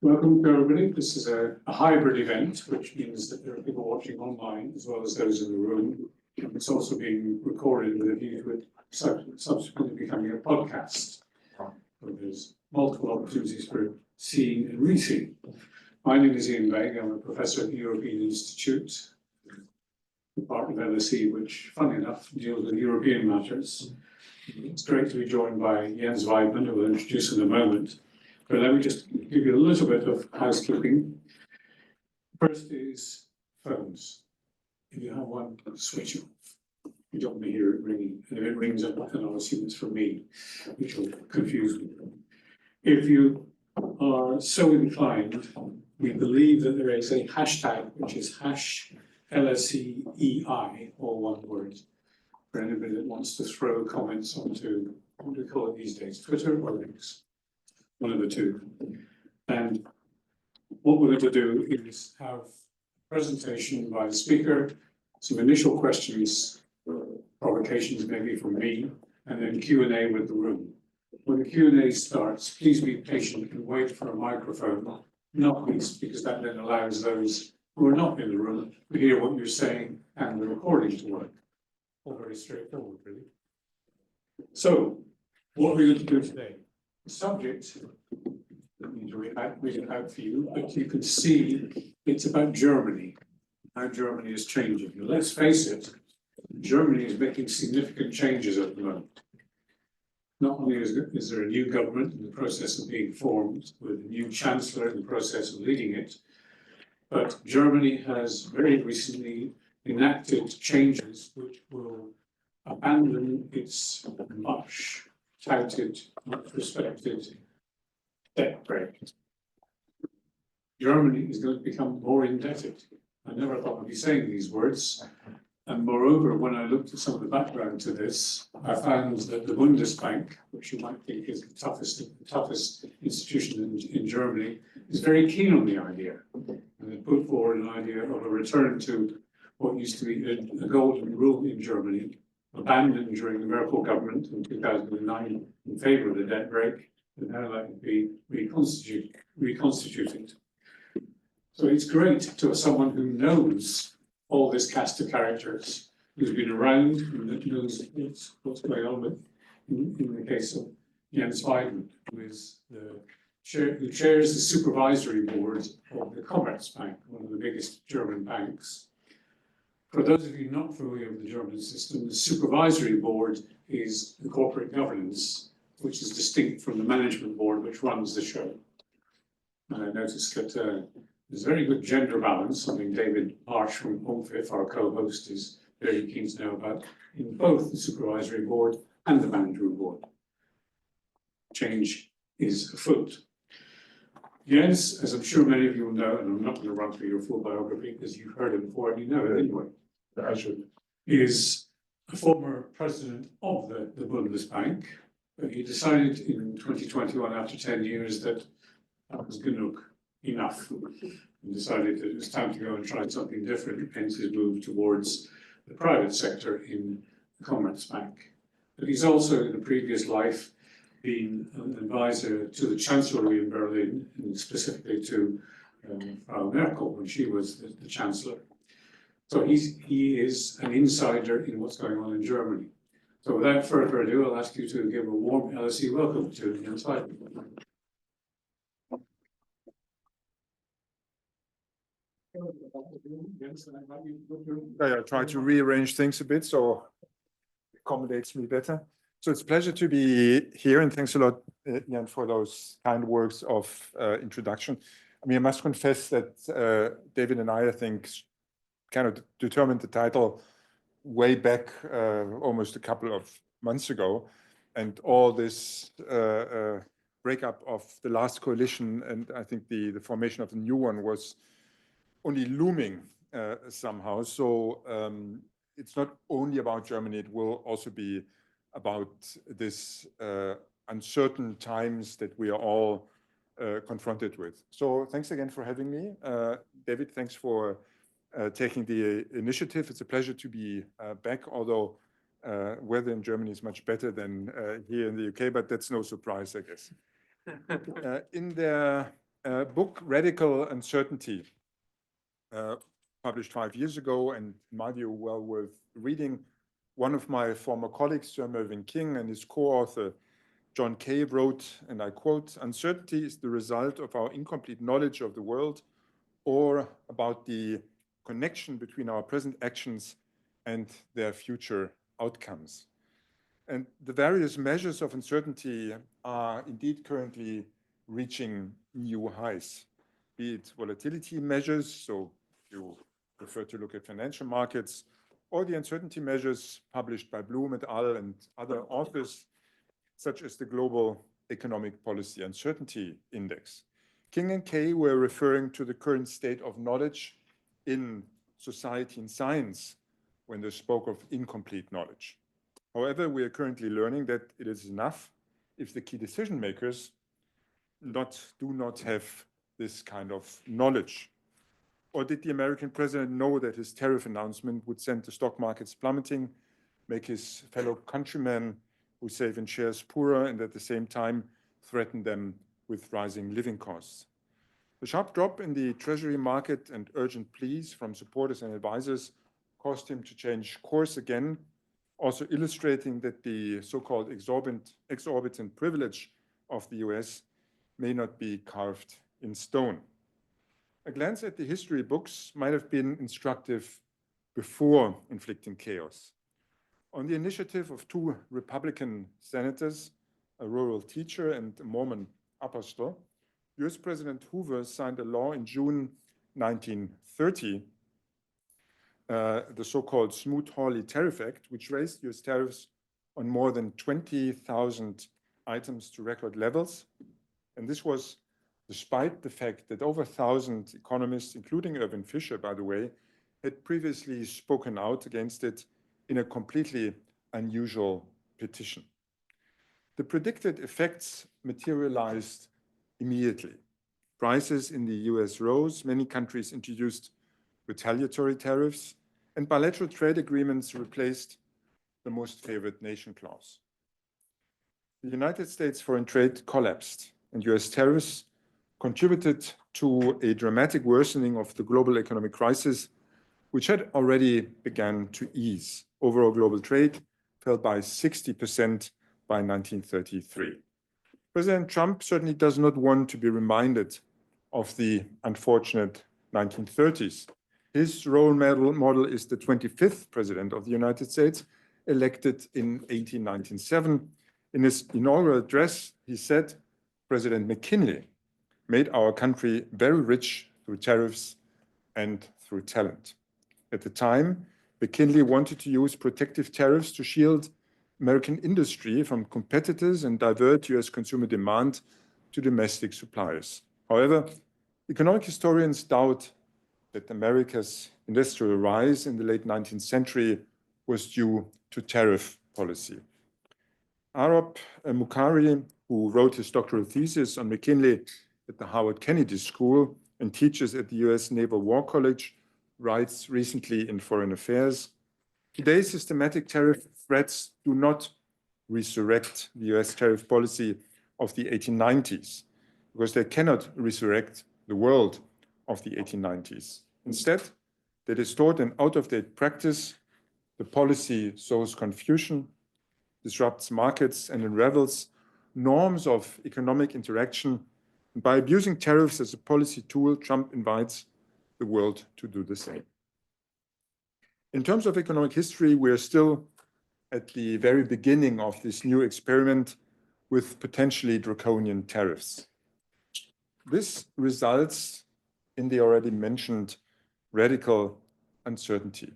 Welcome to everybody. This is a hybrid event, which means that there are people watching online as well as those in the room. It's also being recorded with a view to it subsequently becoming a podcast. So there's multiple opportunities for seeing and re-seeing. My name is Iain Begg. I'm a professor at the European Institute, the part of LSE, which, funnily enough, deals with European matters. It's great to be joined by Jens Weidmann, who we'll introduce in a moment. But let me just give you a little bit of housekeeping. First is phones. If you have one, switch it off. You don't want to hear it ringing. And if it rings, then I'll assume it's from me, which will confuse me. If you are so inclined, we believe that there is a hashtag, which is #LSEEI, all one word, for anybody that wants to throw comments onto, what do we call it these days, Twitter or links? One of the two. And what we're going to do is have a presentation by the speaker, some initial questions, provocations maybe from me, and then Q&A with the room. When the Q&A starts, please be patient and wait for a microphone, not least because that then allows those who are not in the room to hear what you're saying and the recording to work. All very straightforward, really. So, what are we going to do today? The subject, let me read it out for you, but you can see it's about Germany, how Germany is changing. And let's face it, Germany is making significant changes at the moment. Not only is there a new government in the process of being formed, with a new chancellor in the process of leading it, but Germany has very recently enacted changes which will abandon its much touted, much respected debt brake. Germany is going to become more indebted. I never thought I'd be saying these words. And moreover, when I looked at some of the background to this, I found that the Bundesbank, which you might think is the toughest institution in Germany, is very keen on the idea. And they put forward an idea of a return to what used to be a golden rule in Germany, abandoned during the Merkel government in 2009 in favor of the debt brake, and now that would be reconstituted. So it's great to have someone who knows all this cast of characters, who's been around, and that knows what's going on with, in the case of Jens Weidmann, who chairs the Supervisory Board of the Commerzbank, one of the biggest German banks. For those of you not familiar with the German system, the Supervisory Board is the corporate governance, which is distinct from the Management Board, which runs the show. And I noticed that there's very good gender balance, something David Arch from OMFIF, our co-host, is very keen to know about, in both the Supervisory Board and the Management Board. Change is afoot. Jens, as I'm sure many of you will know, and I'm not going to run through your full biography because you've heard it before and you know it anyway, I should, is a former president of the Bundesbank. But he decided in 2021, after 10 years, that was enough, and decided that it was time to go and try something different, hence his move towards the private sector in the Commerzbank. But he's also, in a previous life, been an advisor to the Chancellery in Berlin, and specifically to Frau Merkel when she was the Chancellor. So he is an insider in what's going on in Germany. So without further ado, I'll ask you to give a warm LSE welcome to Jens Weidmann. I'll try to rearrange things a bit so it accommodates me better. So it's a pleasure to be here, and thanks a lot, Iain, for those kind words of introduction. I mean, I must confess that David and I think, kind of determined the title way back almost a couple of months ago, and all this breakup of the last coalition, and I think the formation of the new one was only looming somehow. So it's not only about Germany, it will also be about this uncertain times that we are all confronted with. So thanks again for having me. David, thanks for taking the initiative. It's a pleasure to be back, although weather in Germany is much better than here in the UK, but that's no surprise, I guess. In the book, Radical Uncertainty, published 5 years ago, and in my view, well worth reading. One of my former colleagues, Sir Mervyn King, and his co-author, John Kay, wrote, and I quote, "Uncertainty is the result of our incomplete knowledge of the world or about the connection between our present actions and their future outcomes." And the various measures of uncertainty are indeed currently reaching new highs, be it volatility measures, so you prefer to look at financial markets, or the uncertainty measures published by Bloom et al. And other authors, such as the Global Economic Policy Uncertainty Index. King and Kay were referring to the current state of knowledge in society and science when they spoke of incomplete knowledge. However, we are currently learning that it is enough if the key decision makers do not have this kind of knowledge. Or did the American president know that his tariff announcement would send the stock markets plummeting, make his fellow countrymen who save in shares poorer, and at the same time threaten them with rising living costs? The sharp drop in the treasury market and urgent pleas from supporters and advisors caused him to change course again, also illustrating that the so-called exorbitant privilege of the US may not be carved in stone. A glance at the history books might have been instructive before inflicting chaos. On the initiative of 2 Republican senators, a rural teacher and a Mormon apostle, US President Hoover signed a law in June 1930, the so-called Smoot-Hawley Tariff Act, which raised US tariffs on more than 20,000 items to record levels. And this was despite the fact that over 1,000 economists, including Irving Fisher, by the way, had previously spoken out against it in a completely unusual petition. The predicted effects materialized immediately. Prices in the US rose, many countries introduced retaliatory tariffs, and bilateral trade agreements replaced the most favored nation clause. The United States foreign trade collapsed, and US tariffs contributed to a dramatic worsening of the global economic crisis, which had already begun to ease. Overall global trade fell by 60% by 1933. President Trump certainly does not want to be reminded of the unfortunate 1930s. His role model is the 25th President of the United States, elected in 1897. In his inaugural address, he said, "President McKinley made our country very rich through tariffs and through talent." At the time, McKinley wanted to use protective tariffs to shield American industry from competitors and divert US consumer demand to domestic suppliers. However, economic historians doubt that America's industrial rise in the late 19th century was due to tariff policy. Arab Mukhari, who wrote his doctoral thesis on McKinley at the Howard Kennedy School and teaches at the US Naval War College, writes recently in Foreign Affairs, "Today's systematic tariff threats do not resurrect the US tariff policy of the 1890s, because they cannot resurrect the world of the 1890s. Instead, they distort an out-of-date practice. The policy sows confusion, disrupts markets, and unravels norms of economic interaction. And by abusing tariffs as a policy tool, Trump invites the world to do the same." In terms of economic history, we are still at the very beginning of this new experiment with potentially draconian tariffs. This results in the already mentioned radical uncertainty,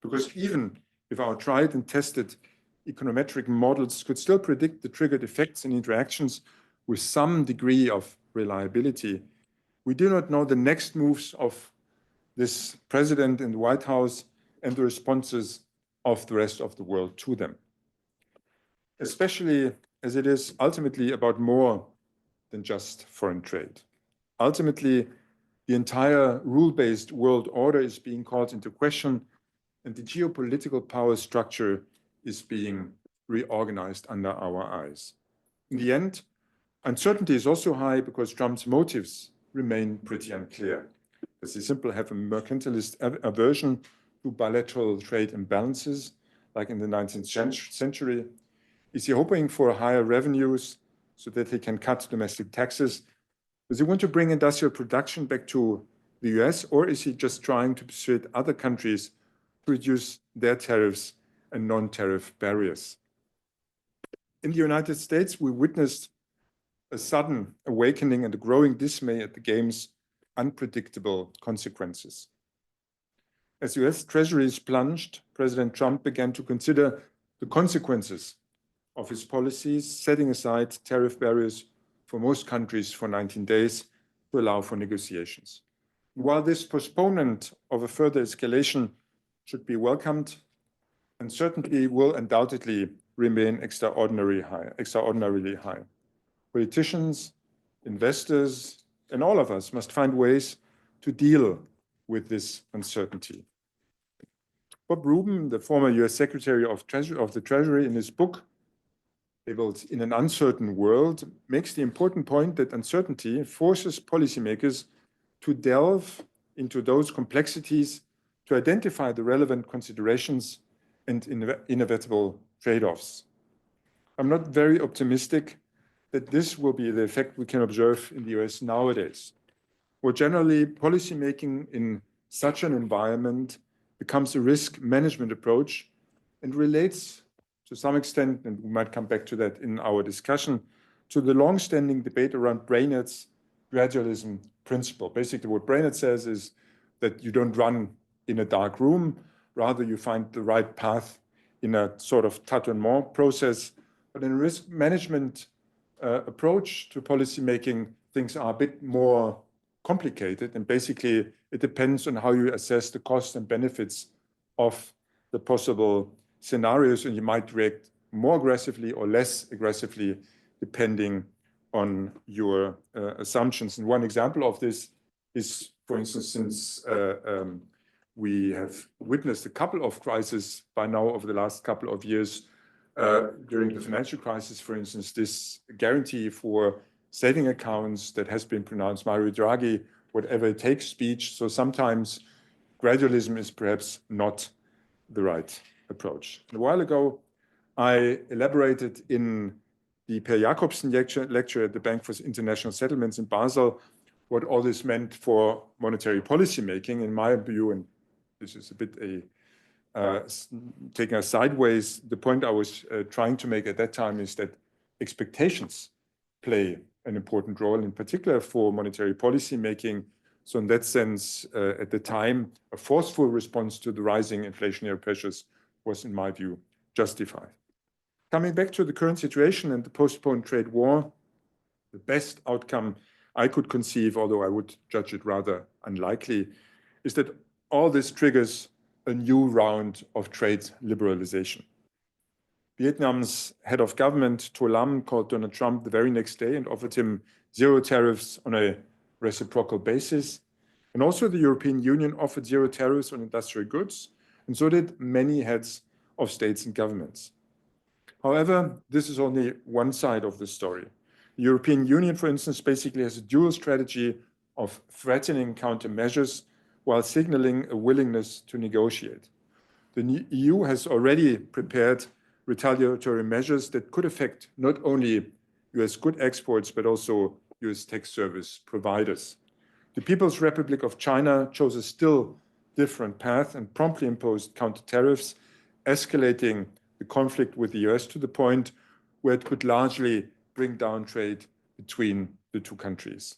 because even if our tried and tested econometric models could still predict the triggered effects and interactions with some degree of reliability, we do not know the next moves of this president in the White House and the responses of the rest of the world to them, especially as it is ultimately about more than just foreign trade. Ultimately, the entire rule-based world order is being called into question, and the geopolitical power structure is being reorganized under our eyes. In the end, uncertainty is also high because Trump's motives remain pretty unclear. Does he simply have a mercantilist aversion to bilateral trade imbalances, like in the 19th century? Is he hoping for higher revenues so that he can cut domestic taxes? Does he want to bring industrial production back to the US, or is he just trying to persuade other countries to reduce their tariffs and non-tariff barriers? In the United States, we witnessed a sudden awakening and a growing dismay at the game's unpredictable consequences. As US treasuries plunged, President Trump began to consider the consequences of his policies, setting aside tariff barriers for most countries for 19 days to allow for negotiations. While this postponement of a further escalation should be welcomed, uncertainty will undoubtedly remain extraordinarily high. Politicians, investors, and all of us must find ways to deal with this uncertainty. Bob Rubin, the former US Secretary of the Treasury, in his book, labeled In an Uncertain World, makes the important point that uncertainty forces policymakers to delve into those complexities to identify the relevant considerations and inevitable trade-offs. I'm not very optimistic that this will be the effect we can observe in the US nowadays. More generally, policymaking in such an environment becomes a risk management approach and relates to some extent, and we might come back to that in our discussion, to the long-standing debate around Brainerd's gradualism principle. Basically, what Brainerd says is that you don't run in a dark room, rather you find the right path in a sort of tâtonnement process. But in a risk management approach to policymaking, things are a bit more complicated, and basically it depends on how you assess the costs and benefits of the possible scenarios, and you might react more aggressively or less aggressively depending on your assumptions. And one example of this is, for instance, since we have witnessed a couple of crises by now over the last couple of years, during the financial crisis, for instance, this guarantee for saving accounts that has been pronounced Mario Draghi, whatever it takes speech. So sometimes gradualism is perhaps not the right approach. A while ago, I elaborated in the Per Jacobsen lecture at the Bank for International Settlements in Basel what all this meant for monetary policy making. In my view, and this is a bit taking us sideways, the point I was trying to make at that time is that expectations play an important role, in particular for monetary policy making. So in that sense, at the time, a forceful response to the rising inflationary pressures was, in my view, justified. Coming back to the current situation and the postponed trade war, the best outcome I could conceive, although I would judge it rather unlikely, is that all this triggers a new round of trade liberalization. Vietnam's head of government, To Lam, called Donald Trump the very next day and offered him zero tariffs on a reciprocal basis. And also the European Union offered zero tariffs on industrial goods, and so did many heads of states and governments. However, this is only one side of the story. The European Union, for instance, basically has a dual strategy of threatening countermeasures while signaling a willingness to negotiate. The EU has already prepared retaliatory measures that could affect not only US good exports, but also US tech service providers. The People's Republic of China chose a still different path and promptly imposed counter tariffs, escalating the conflict with the US to the point where it could largely bring down trade between the two countries.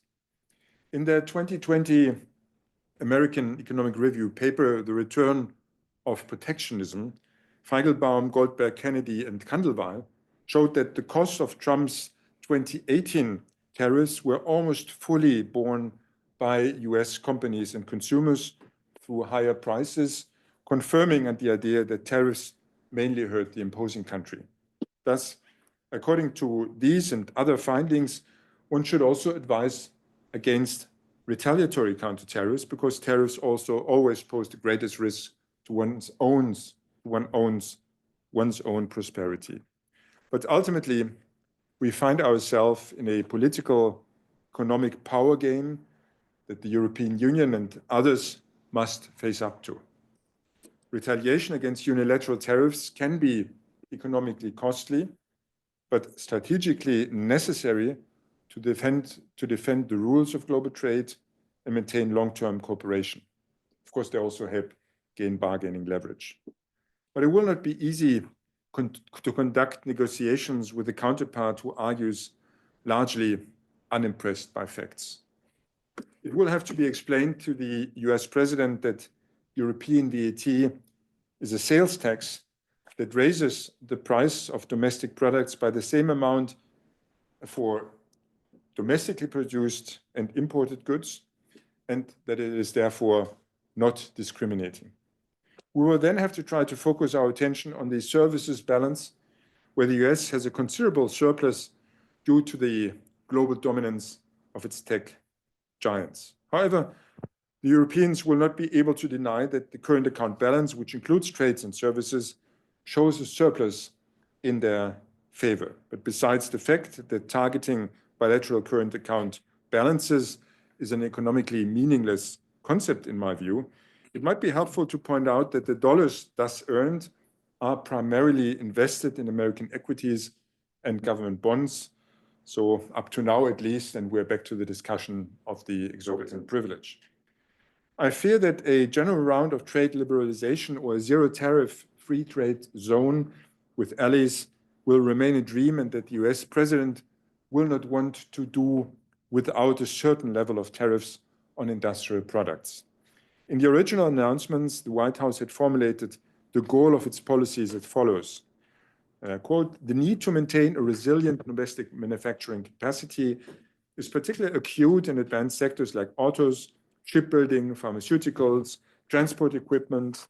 In their 2020 American Economic Review paper, The Return of Protectionism, Feigelbaum, Goldberg, Kennedy, and Kandelwal showed that the cost of Trump's 2018 tariffs were almost fully borne by US companies and consumers through higher prices, confirming the idea that tariffs mainly hurt the imposing country. Thus, according to these and other findings, one should also advise against retaliatory counter-tariffs, because tariffs also always pose the greatest risk to one's own prosperity. But ultimately, we find ourselves in a political, economic power game that the European Union and others must face up to. Retaliation against unilateral tariffs can be economically costly, but strategically necessary to defend the rules of global trade and maintain long-term cooperation. Of course, they also help gain bargaining leverage. But it will not be easy to conduct negotiations with a counterpart who argues largely unimpressed by facts. It will have to be explained to the US president that European VAT is a sales tax that raises the price of domestic products by the same amount for domestically produced and imported goods, and that it is therefore not discriminating. We will then have to try to focus our attention on the services balance, where the US has a considerable surplus due to the global dominance of its tech giants. However, the Europeans will not be able to deny that the current account balance, which includes trades and services, shows a surplus in their favor. But besides the fact that targeting bilateral current account balances is an economically meaningless concept, in my view, it might be helpful to point out that the dollars thus earned are primarily invested in American equities and government bonds. So up to now, at least, and we're back to the discussion of the exorbitant privilege. I fear that a general round of trade liberalization or a zero tariff free trade zone with allies will remain a dream, and that the US president will not want to do without a certain level of tariffs on industrial products. In the original announcements, the White House had formulated the goal of its policies as follows. Quote, the need to maintain a resilient domestic manufacturing capacity is particularly acute in advanced sectors like autos, shipbuilding, pharmaceuticals, transport equipment,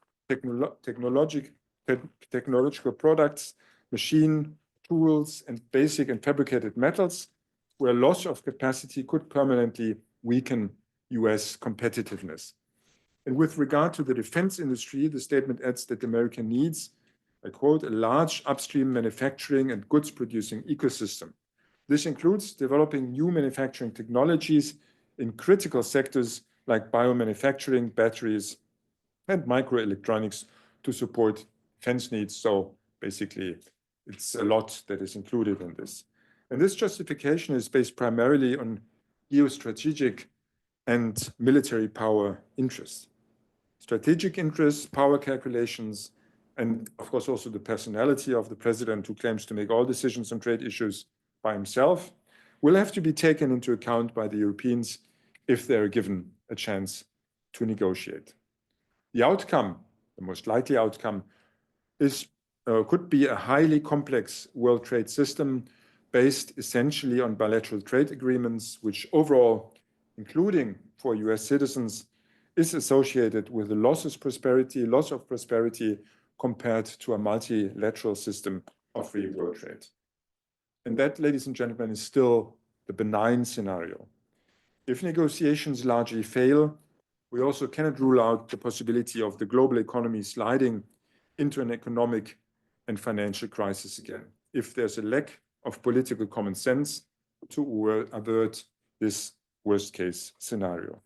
technological products, machine tools, and basic and fabricated metals, where loss of capacity could permanently weaken US competitiveness. And with regard to the defense industry, the statement adds that America needs, I quote, a large upstream manufacturing and goods producing ecosystem. This includes developing new manufacturing technologies in critical sectors like biomanufacturing, batteries, and microelectronics to support defense needs. So basically, it's a lot that is included in this. And this justification is based primarily on geostrategic and military power interests. Strategic interests, power calculations, and of course also the personality of the president who claims to make all decisions on trade issues by himself will have to be taken into account by the Europeans if they are given a chance to negotiate. The outcome, the most likely outcome, could be a highly complex world trade system based essentially on bilateral trade agreements, which overall, including for US citizens, is associated with the loss of prosperity compared to a multilateral system of free world trade. And that, ladies and gentlemen, is still the benign scenario. If negotiations largely fail, we also cannot rule out the possibility of the global economy sliding into an economic and financial crisis again, if there's a lack of political common sense to avert this worst-case scenario.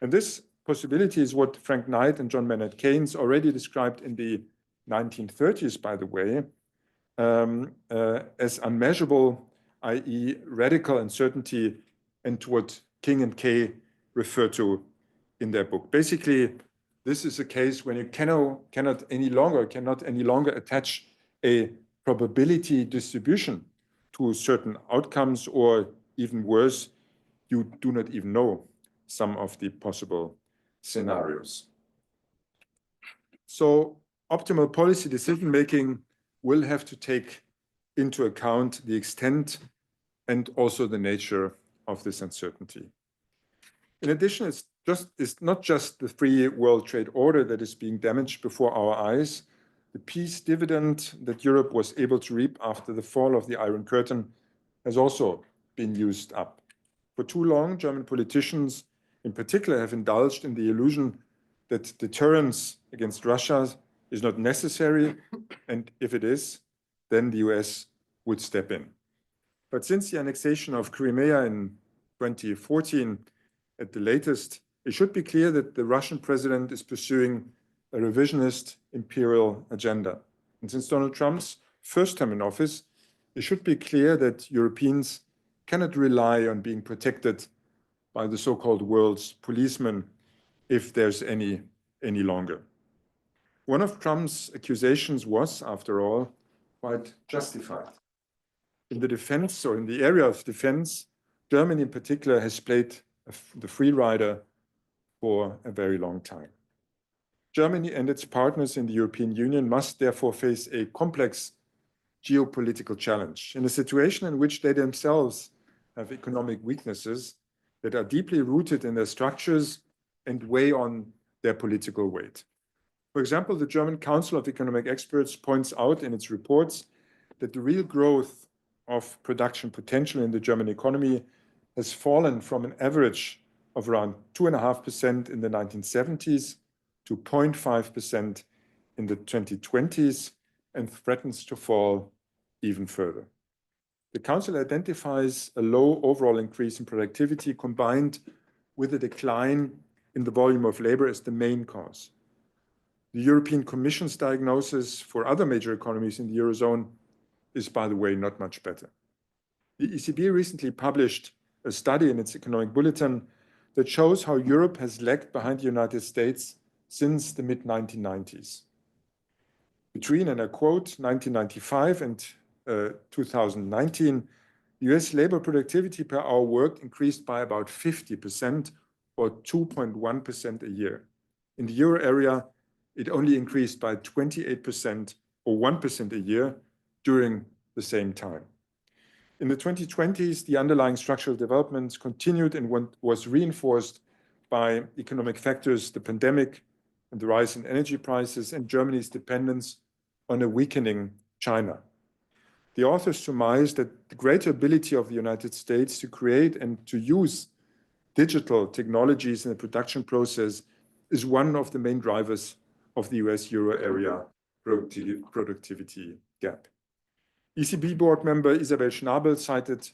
And this possibility is what Frank Knight and John Maynard Keynes already described in the 1930s, by the way, as unmeasurable, i.e. radical uncertainty, and to what King and Kay refer to in their book. Basically, this is a case when you cannot any longer attach a probability distribution to certain outcomes, or even worse, you do not even know some of the possible scenarios. So optimal policy decision-making will have to take into account the extent and also the nature of this uncertainty. In addition, it's not just the free world trade order that is being damaged before our eyes. The peace dividend that Europe was able to reap after the fall of the Iron Curtain has also been used up. For too long, German politicians in particular have indulged in the illusion that deterrence against Russia is not necessary, and if it is, then the US would step in. But since the annexation of Crimea in 2014, at the latest, it should be clear that the Russian president is pursuing a revisionist imperial agenda. And since Donald Trump's first term in office, it should be clear that Europeans cannot rely on being protected by the so-called world's policeman, if there's any longer. One of Trump's accusations was, after all, quite justified. In the defense, or in the area of defense, Germany in particular has played the free rider for a very long time. Germany and its partners in the European Union must therefore face a complex geopolitical challenge in a situation in which they themselves have economic weaknesses that are deeply rooted in their structures and weigh on their political weight. For example, the German Council of Economic Experts points out in its reports that the real growth of production potential in the German economy has fallen from an average of around 2.5% in the 1970s to 0.5% in the 2020s and threatens to fall even further. The Council identifies a low overall increase in productivity combined with a decline in the volume of labor as the main cause. The European Commission's diagnosis for other major economies in the Eurozone is, by the way, not much better. The ECB recently published a study in its economic bulletin that shows how Europe has lagged behind the United States since the mid-1990s. Between, and I quote, 1995 and 2019, US labor productivity per hour worked increased by about 50% or 2.1% a year. In the euro area, it only increased by 28% or 1% a year during the same time. In the 2020s, the underlying structural developments continued and was reinforced by economic factors, the pandemic and the rise in energy prices, and Germany's dependence on a weakening China. The authors surmise that the greater ability of the United States to create and to use digital technologies in the production process is one of the main drivers of the US-Euro area productivity gap. ECB board member Isabel Schnabel cited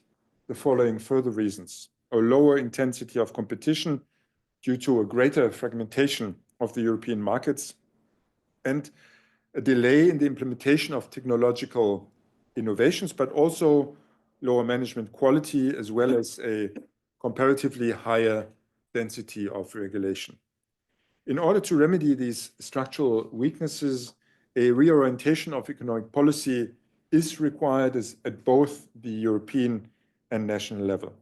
the following further reasons: a lower intensity of competition due to a greater fragmentation of the European markets, and a delay in the implementation of technological innovations, but also lower management quality, as well as a comparatively higher density of regulation. In order to remedy these structural weaknesses, a reorientation of economic policy is required at both the European and national level.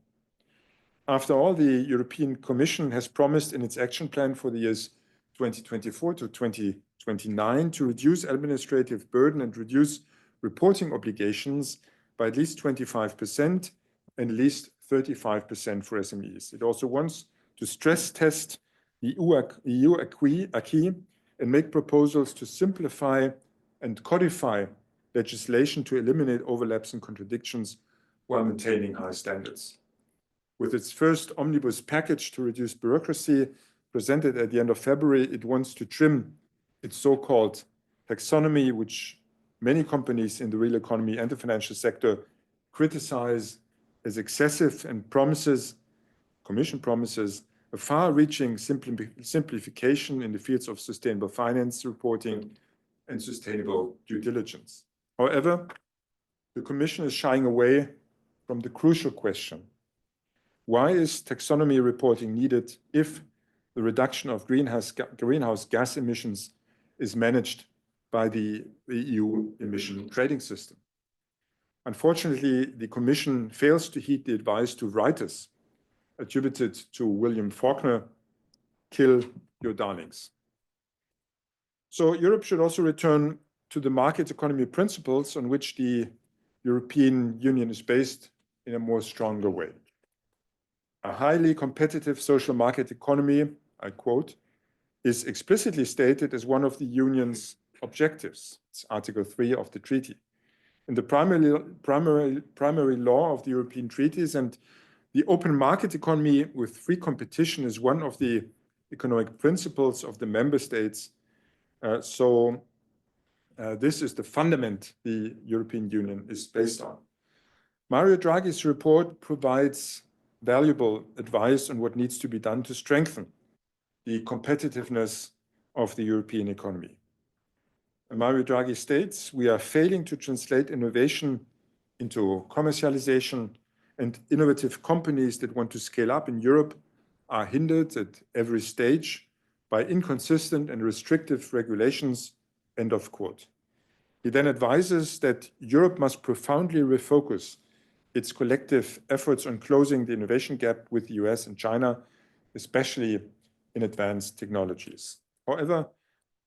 After all, the European Commission has promised in its action plan for the years 2024 to 2029 to reduce administrative burden and reduce reporting obligations by at least 25% and at least 35% for SMEs. It also wants to stress test the EU acquis and make proposals to simplify and codify legislation to eliminate overlaps and contradictions while maintaining high standards. With its first omnibus package to reduce bureaucracy presented at the end of February, it wants to trim its so-called taxonomy, which many companies in the real economy and the financial sector criticize as excessive, and Commission promises, a far-reaching simplification in the fields of sustainable finance reporting and sustainable due diligence. However, the Commission is shying away from the crucial question: why is taxonomy reporting needed if the reduction of greenhouse gas emissions is managed by the EU emission trading system? Unfortunately, the Commission fails to heed the advice to writers attributed to William Faulkner: kill your darlings. So Europe should also return to the market economy principles on which the European Union is based in a more stronger way. A highly competitive social market economy, I quote, is explicitly stated as one of the Union's objectives. It's Article 3 of the treaty. In the primary law of the European treaties, and the open market economy with free competition is one of the economic principles of the member states. This is the fundament the European Union is based on. Mario Draghi's report provides valuable advice on what needs to be done to strengthen the competitiveness of the European economy. Mario Draghi states, we are failing to translate innovation into commercialization, and innovative companies that want to scale up in Europe are hindered at every stage by inconsistent and restrictive regulations, end of quote. He then advises that Europe must profoundly refocus its collective efforts on closing the innovation gap with the US and China, especially in advanced technologies. However,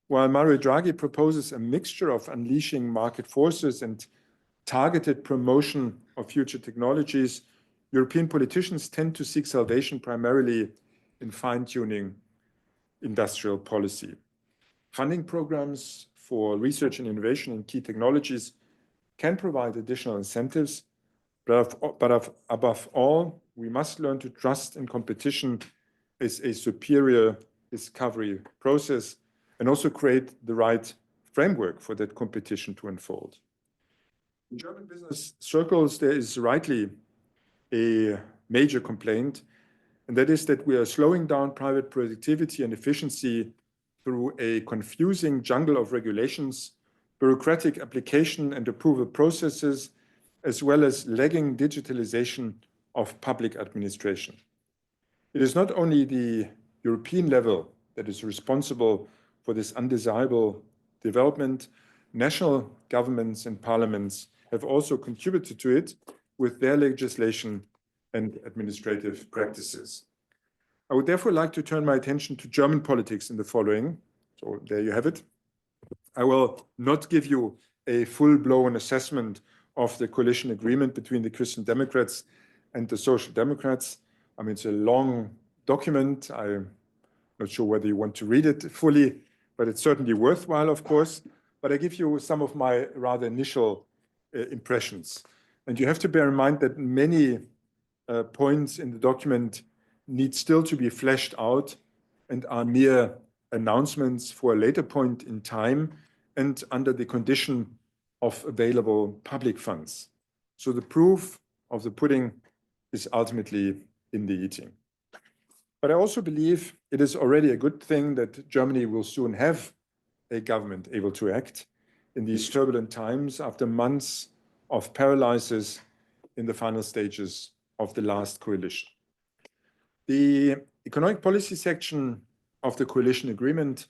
while Mario Draghi proposes a mixture of unleashing market forces and targeted promotion of future technologies, European politicians tend to seek salvation primarily in fine-tuning industrial policy. Funding programs for research and innovation in key technologies can provide additional incentives, but above all, we must learn to trust in competition as a superior discovery process and also create the right framework for that competition to unfold. In German business circles, there is rightly a major complaint, and that is that we are slowing down private productivity and efficiency through a confusing jungle of regulations, bureaucratic application and approval processes, as well as lagging digitalization of public administration. It is not only the European level that is responsible for this undesirable development. National governments and parliaments have also contributed to it with their legislation and administrative practices. I would therefore like to turn my attention to German politics in the following. So there you have it. I will not give you a full-blown assessment of the coalition agreement between the Christian Democrats and the Social Democrats. I mean, it's a long document. I'm not sure whether you want to read it fully, but it's certainly worthwhile, of course. But I give you some of my rather initial impressions. And you have to bear in mind that many points in the document need still to be fleshed out and are mere announcements for a later point in time and under the condition of available public funds. So the proof of the pudding is ultimately in the eating. But I also believe it is already a good thing that Germany will soon have a government able to act in these turbulent times after months of paralysis in the final stages of the last coalition. The economic policy section of the coalition agreement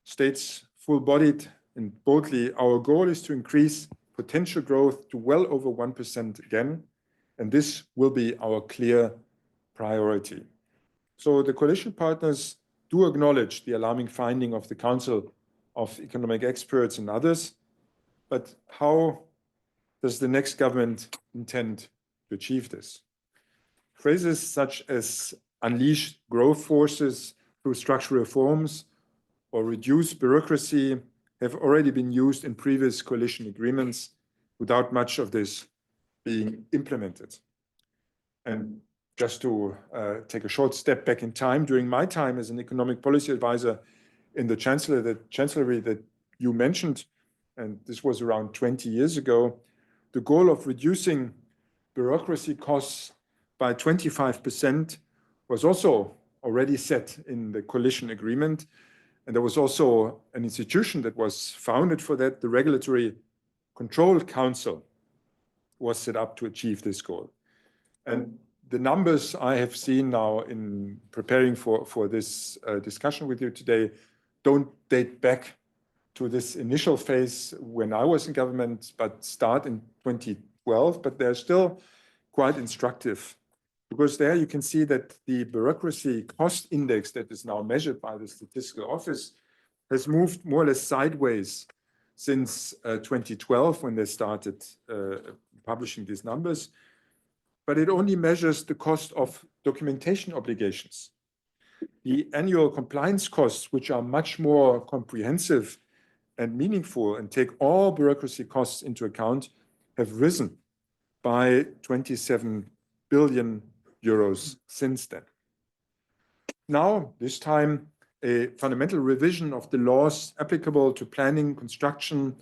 states full-bodied and boldly, our goal is to increase potential growth to well over 1% again, and this will be our clear priority. So the coalition partners do acknowledge the alarming finding of the Council of Economic Experts and others, but how does the next government intend to achieve this? Phrases such as unleash growth forces through structural reforms or reduce bureaucracy have already been used in previous coalition agreements without much of this being implemented. And just to take a short step back in time, during my time as an economic policy advisor in the chancellery that you mentioned, and this was around 20 years ago, the goal of reducing bureaucracy costs by 25% was also already set in the coalition agreement. And there was also an institution that was founded for that. The Regulatory Control Council was set up to achieve this goal. And the numbers I have seen now in preparing for this discussion with you today don't date back to this initial phase when I was in government, but start in 2012, but they're still quite instructive. Because there you can see that the bureaucracy cost index that is now measured by the Statistical Office has moved more or less sideways since 2012 when they started publishing these numbers. But it only measures the cost of documentation obligations. The annual compliance costs, which are much more comprehensive and meaningful and take all bureaucracy costs into account, have risen by 27 billion euros since then. Now, this time, a fundamental revision of the laws applicable to planning, construction,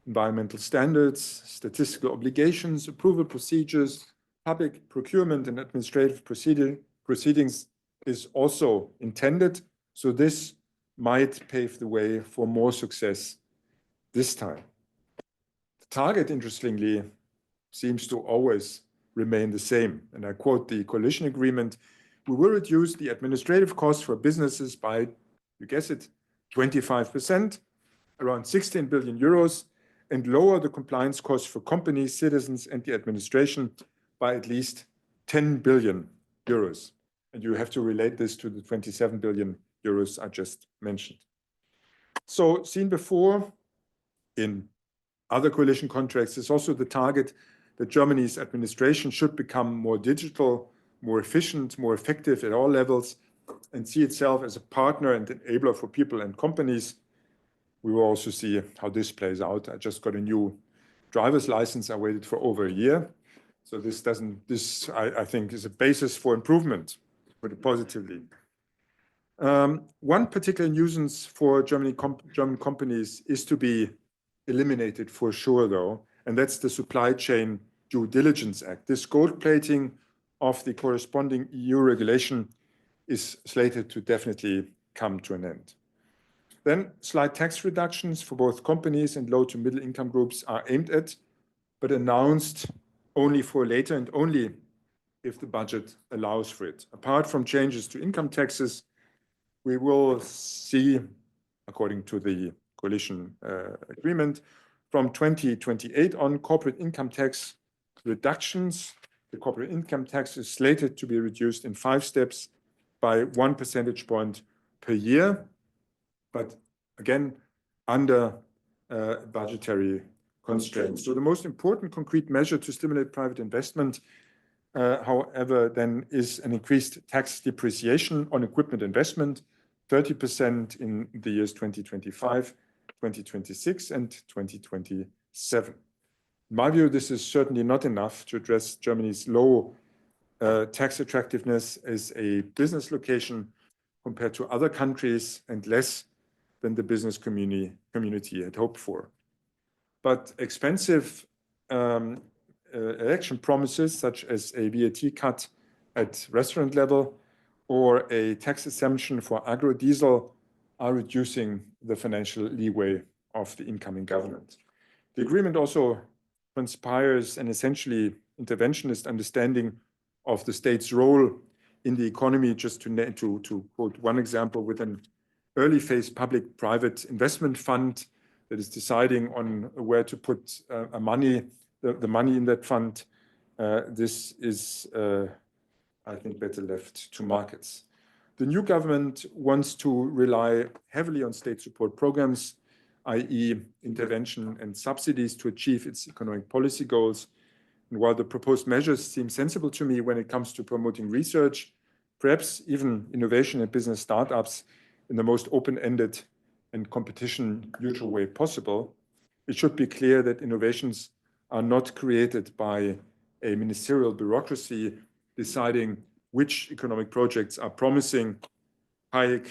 environmental standards, statistical obligations, approval procedures, public procurement and administrative proceedings is also intended. So this might pave the way for more success this time. The target, interestingly, seems to always remain the same. And I quote the coalition agreement: "We will reduce the administrative costs for businesses by, you guess it, 25%, around 16 billion euros, and lower the compliance costs for companies, citizens, and the administration by at least 10 billion euros. And you have to relate this to the 27 billion euros I just mentioned. So, seen before in other coalition contracts is also the target that Germany's administration should become more digital, more efficient, more effective at all levels, and see itself as a partner and enabler for people and companies. We will also see how this plays out. I just got a new driver's license. I waited for over a year. So this I think is a basis for improvement, put it positively. One particular nuisance for German companies is to be eliminated for sure, though, and that's the Supply Chain Due Diligence Act. This gold plating of the corresponding EU regulation is slated to definitely come to an end. Then slight tax reductions for both companies and low to middle income groups are aimed at, but announced only for later and only if the budget allows for it. Apart from changes to income taxes, we will see, according to the coalition agreement, from 2028 on corporate income tax reductions. The corporate income tax is slated to be reduced in 5 steps by 1 percentage point per year, but again, under budgetary constraints. So the most important concrete measure to stimulate private investment, however, then is an increased tax depreciation on equipment investment, 30% in the years 2025, 2026, and 2027. In my view, this is certainly not enough to address Germany's low tax attractiveness as a business location compared to other countries, and less than the business community had hoped for. But expensive election promises, such as a VAT cut at restaurant level or a tax exemption for agrodiesel, are reducing the financial leeway of the incoming government. The agreement also transpires an essentially interventionist understanding of the state's role in the economy. Just to quote one example, with an early phase public-private investment fund that is deciding on where to put the money in that fund. This is, I think, better left to markets. The new government wants to rely heavily on state support programs, i.e. intervention and subsidies, to achieve its economic policy goals. And while the proposed measures seem sensible to me when it comes to promoting research, perhaps even innovation and business startups in the most open-ended and competition-neutral way possible, it should be clear that innovations are not created by a ministerial bureaucracy deciding which economic projects are promising. Hayek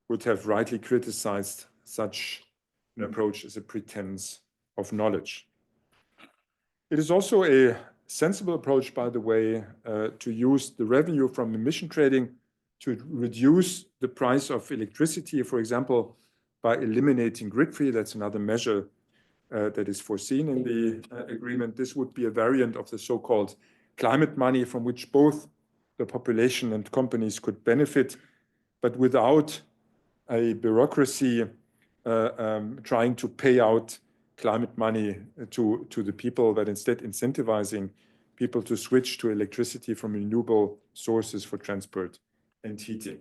would have rightly criticized such an approach as a pretense of knowledge. It is also a sensible approach, by the way, to use the revenue from emission trading to reduce the price of electricity, for example, by eliminating grid fee. That's another measure that is foreseen in the agreement. This would be a variant of the so-called climate money, from which both the population and companies could benefit, but without a bureaucracy trying to pay out climate money to the people, but instead incentivizing people to switch to electricity from renewable sources for transport and heating.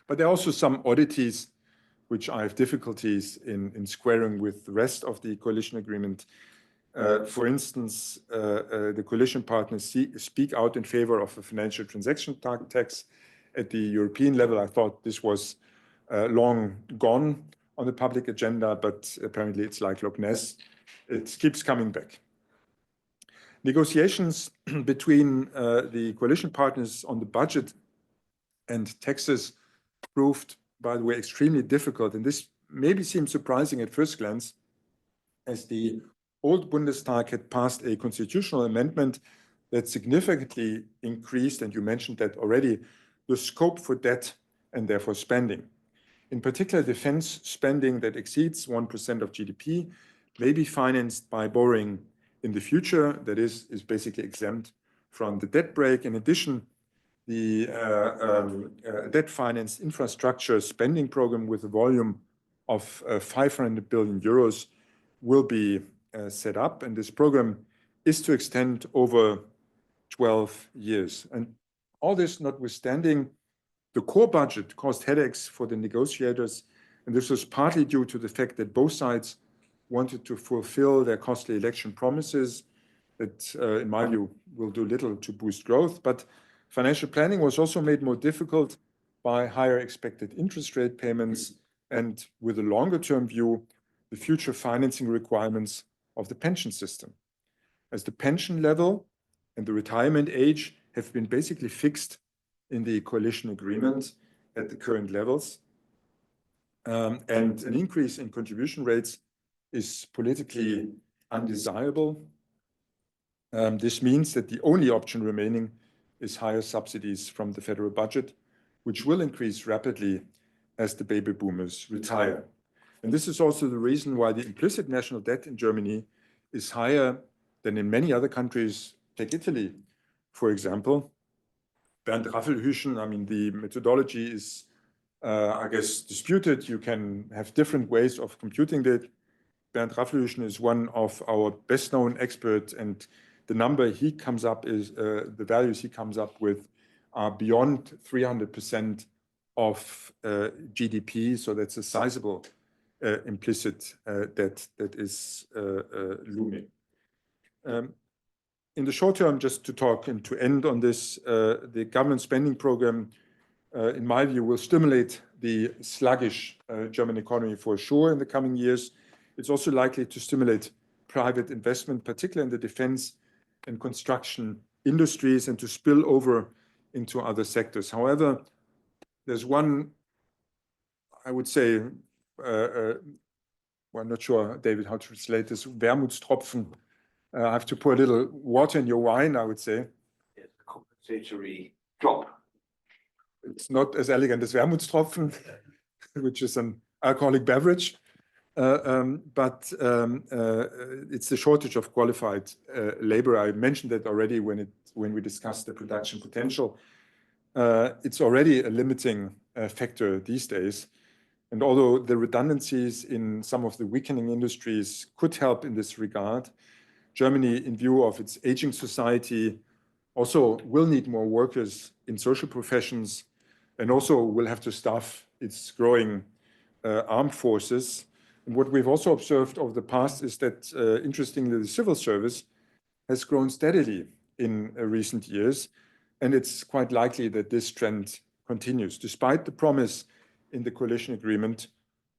But there are also some oddities which I have difficulties in squaring with the rest of the coalition agreement. For instance, the coalition partners speak out in favor of a financial transaction tax at the European level. I thought this was long gone on the public agenda, but apparently it's like Loch Ness. It keeps coming back. Negotiations between the coalition partners on the budget and taxes proved, by the way, extremely difficult. And this maybe seems surprising at first glance, as the old Bundestag had passed a constitutional amendment that significantly increased, and you mentioned that already, the scope for debt and therefore spending. In particular, defense spending that exceeds 1% of GDP may be financed by borrowing in the future, that is basically exempt from the debt brake. In addition, the debt-financed infrastructure spending program with a volume of 500 billion euros will be set up, and this program is to extend over 12 years. And all this notwithstanding, the core budget caused headaches for the negotiators, and this was partly due to the fact that both sides wanted to fulfill their costly election promises that, in my view, will do little to boost growth. But financial planning was also made more difficult by higher expected interest rate payments and, with a longer-term view, the future financing requirements of the pension system. As the pension level and the retirement age have been basically fixed in the coalition agreement at the current levels, and an increase in contribution rates is politically undesirable. This means that the only option remaining is higher subsidies from the federal budget, which will increase rapidly as the baby boomers retire. And this is also the reason why the implicit national debt in Germany is higher than in many other countries. Take Italy, for example. Bernd Raffelhüschen, I mean, the methodology is, I guess, disputed. You can have different ways of computing that. Bernd Raffelhüschen is one of our best-known experts, and the number he comes up is, the values he comes up with are beyond 300% of GDP. So that's a sizable implicit debt that is looming. In the short term, just to talk and to end on this, the government spending program, in my view, will stimulate the sluggish German economy for sure in the coming years. It's also likely to stimulate private investment, particularly in the defense and construction industries, and to spill over into other sectors. However, there's one, I would say, well, I'm not sure, David, how to translate this, Wermutstropfen. I have to pour a little water in your wine, I would say. Yes, a compensatory drop. It's not as elegant as Wermutstropfen, which is an alcoholic beverage, but it's the shortage of qualified labor. I mentioned that already when we discussed the production potential. It's already a limiting factor these days. And although the redundancies in some of the weakening industries could help in this regard, Germany, in view of its aging society, also will need more workers in social professions, and also will have to staff its growing armed forces. And what we've also observed over the past is that, interestingly, the civil service has grown steadily in recent years, and it's quite likely that this trend continues, despite the promise in the coalition agreement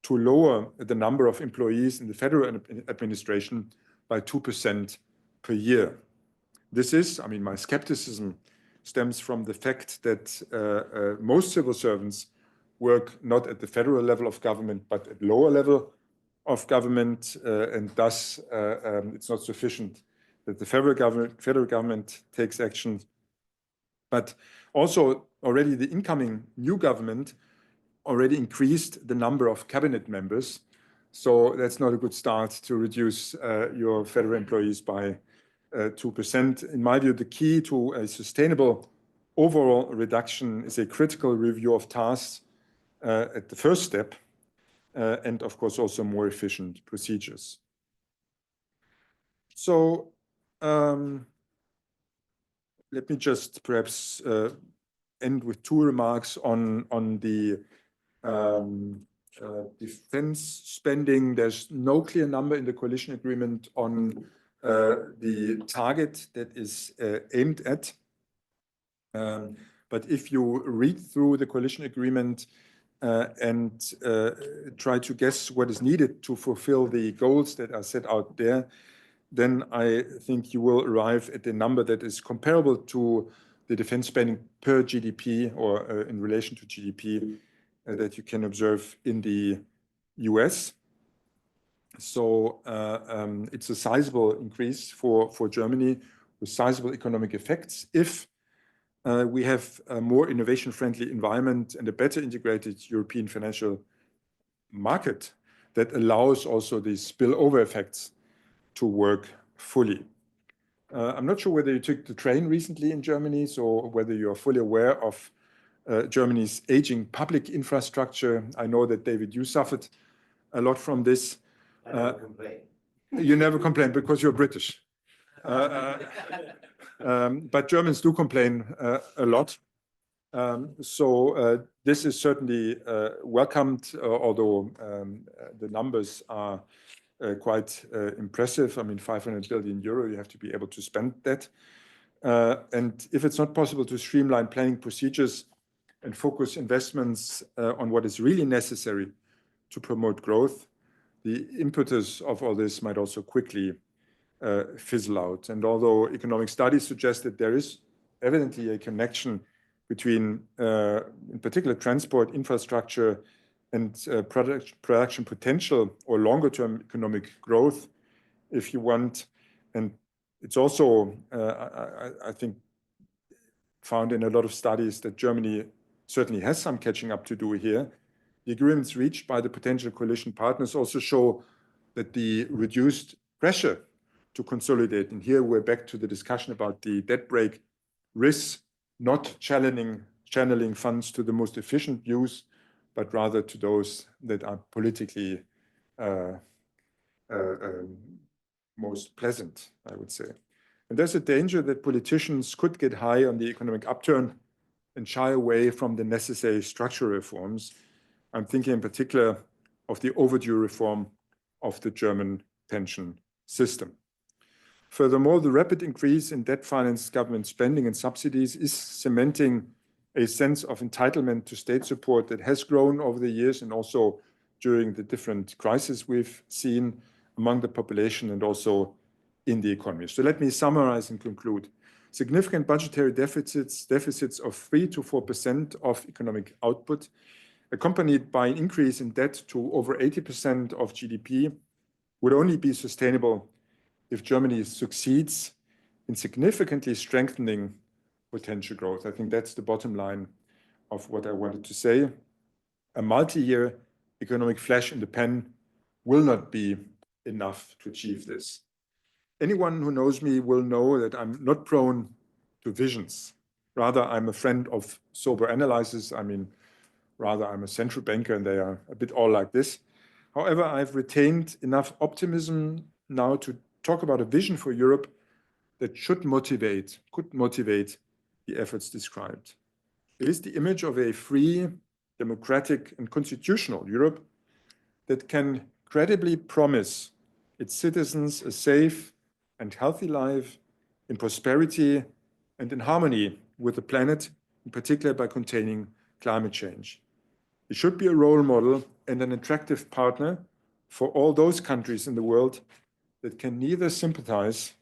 to lower the number of employees in the federal administration by 2% per year. This is, I mean, my skepticism stems from the fact that most civil servants work not at the federal level of government, but at lower level of government, and thus it's not sufficient that the federal government takes action. But also already the incoming new government already increased the number of cabinet members. So that's not a good start to reduce your federal employees by 2%. In my view, the key to a sustainable overall reduction is a critical review of tasks at the first step, and of course also more efficient procedures. So let me just perhaps end with two remarks on the defense spending. There's no clear number in the coalition agreement on the target that is aimed at. But if you read through the coalition agreement and try to guess what is needed to fulfill the goals that are set out there, then I think you will arrive at a number that is comparable to the defense spending per GDP or in relation to GDP that you can observe in the US. So it's a sizable increase for Germany, with sizable economic effects if we have a more innovation-friendly environment and a better integrated European financial market that allows also these spillover effects to work fully. I'm not sure whether you took the train recently in Germany, or whether you're fully aware of Germany's aging public infrastructure. I know that, David, you suffered a lot from this. I never complain. You never complain because you're British. But Germans do complain a lot. So this is certainly welcomed, although the numbers are quite impressive. I mean, 500 billion euro, you have to be able to spend that. And if it's not possible to streamline planning procedures and focus investments on what is really necessary to promote growth, the impetus of all this might also quickly fizzle out. And although economic studies suggest that there is evidently a connection between, in particular, transport infrastructure and production potential or longer-term economic growth, if you want. And it's also, I think, found in a lot of studies that Germany certainly has some catching up to do here. The agreements reached by the potential coalition partners also show that the reduced pressure to consolidate, and here we're back to the discussion about the debt brake, risks not channeling funds to the most efficient use, but rather to those that are politically most pleasant, I would say. And there's a danger that politicians could get high on the economic upturn and shy away from the necessary structural reforms. I'm thinking in particular of the overdue reform of the German pension system. Furthermore, the rapid increase in debt-financed government spending and subsidies is cementing a sense of entitlement to state support that has grown over the years and also during the different crises we've seen among the population and also in the economy. So let me summarize and conclude. Significant budgetary deficits of 3 to 4% of economic output, accompanied by an increase in debt to over 80% of GDP, would only be sustainable if Germany succeeds in significantly strengthening potential growth. I think that's the bottom line of what I wanted to say. A multi-year economic flash in the pan will not be enough to achieve this. Anyone who knows me will know that I'm not prone to visions. Rather, I'm a friend of sober analysis. I mean, rather, I'm a central banker and they are a bit all like this. However, I've retained enough optimism now to talk about a vision for Europe that could motivate the efforts described. It is the image of a free, democratic, and constitutional Europe that can credibly promise its citizens a safe and healthy life in prosperity and in harmony with the planet, in particular by containing climate change. It should be a role model and an attractive partner for all those countries in the world that can neither sympathize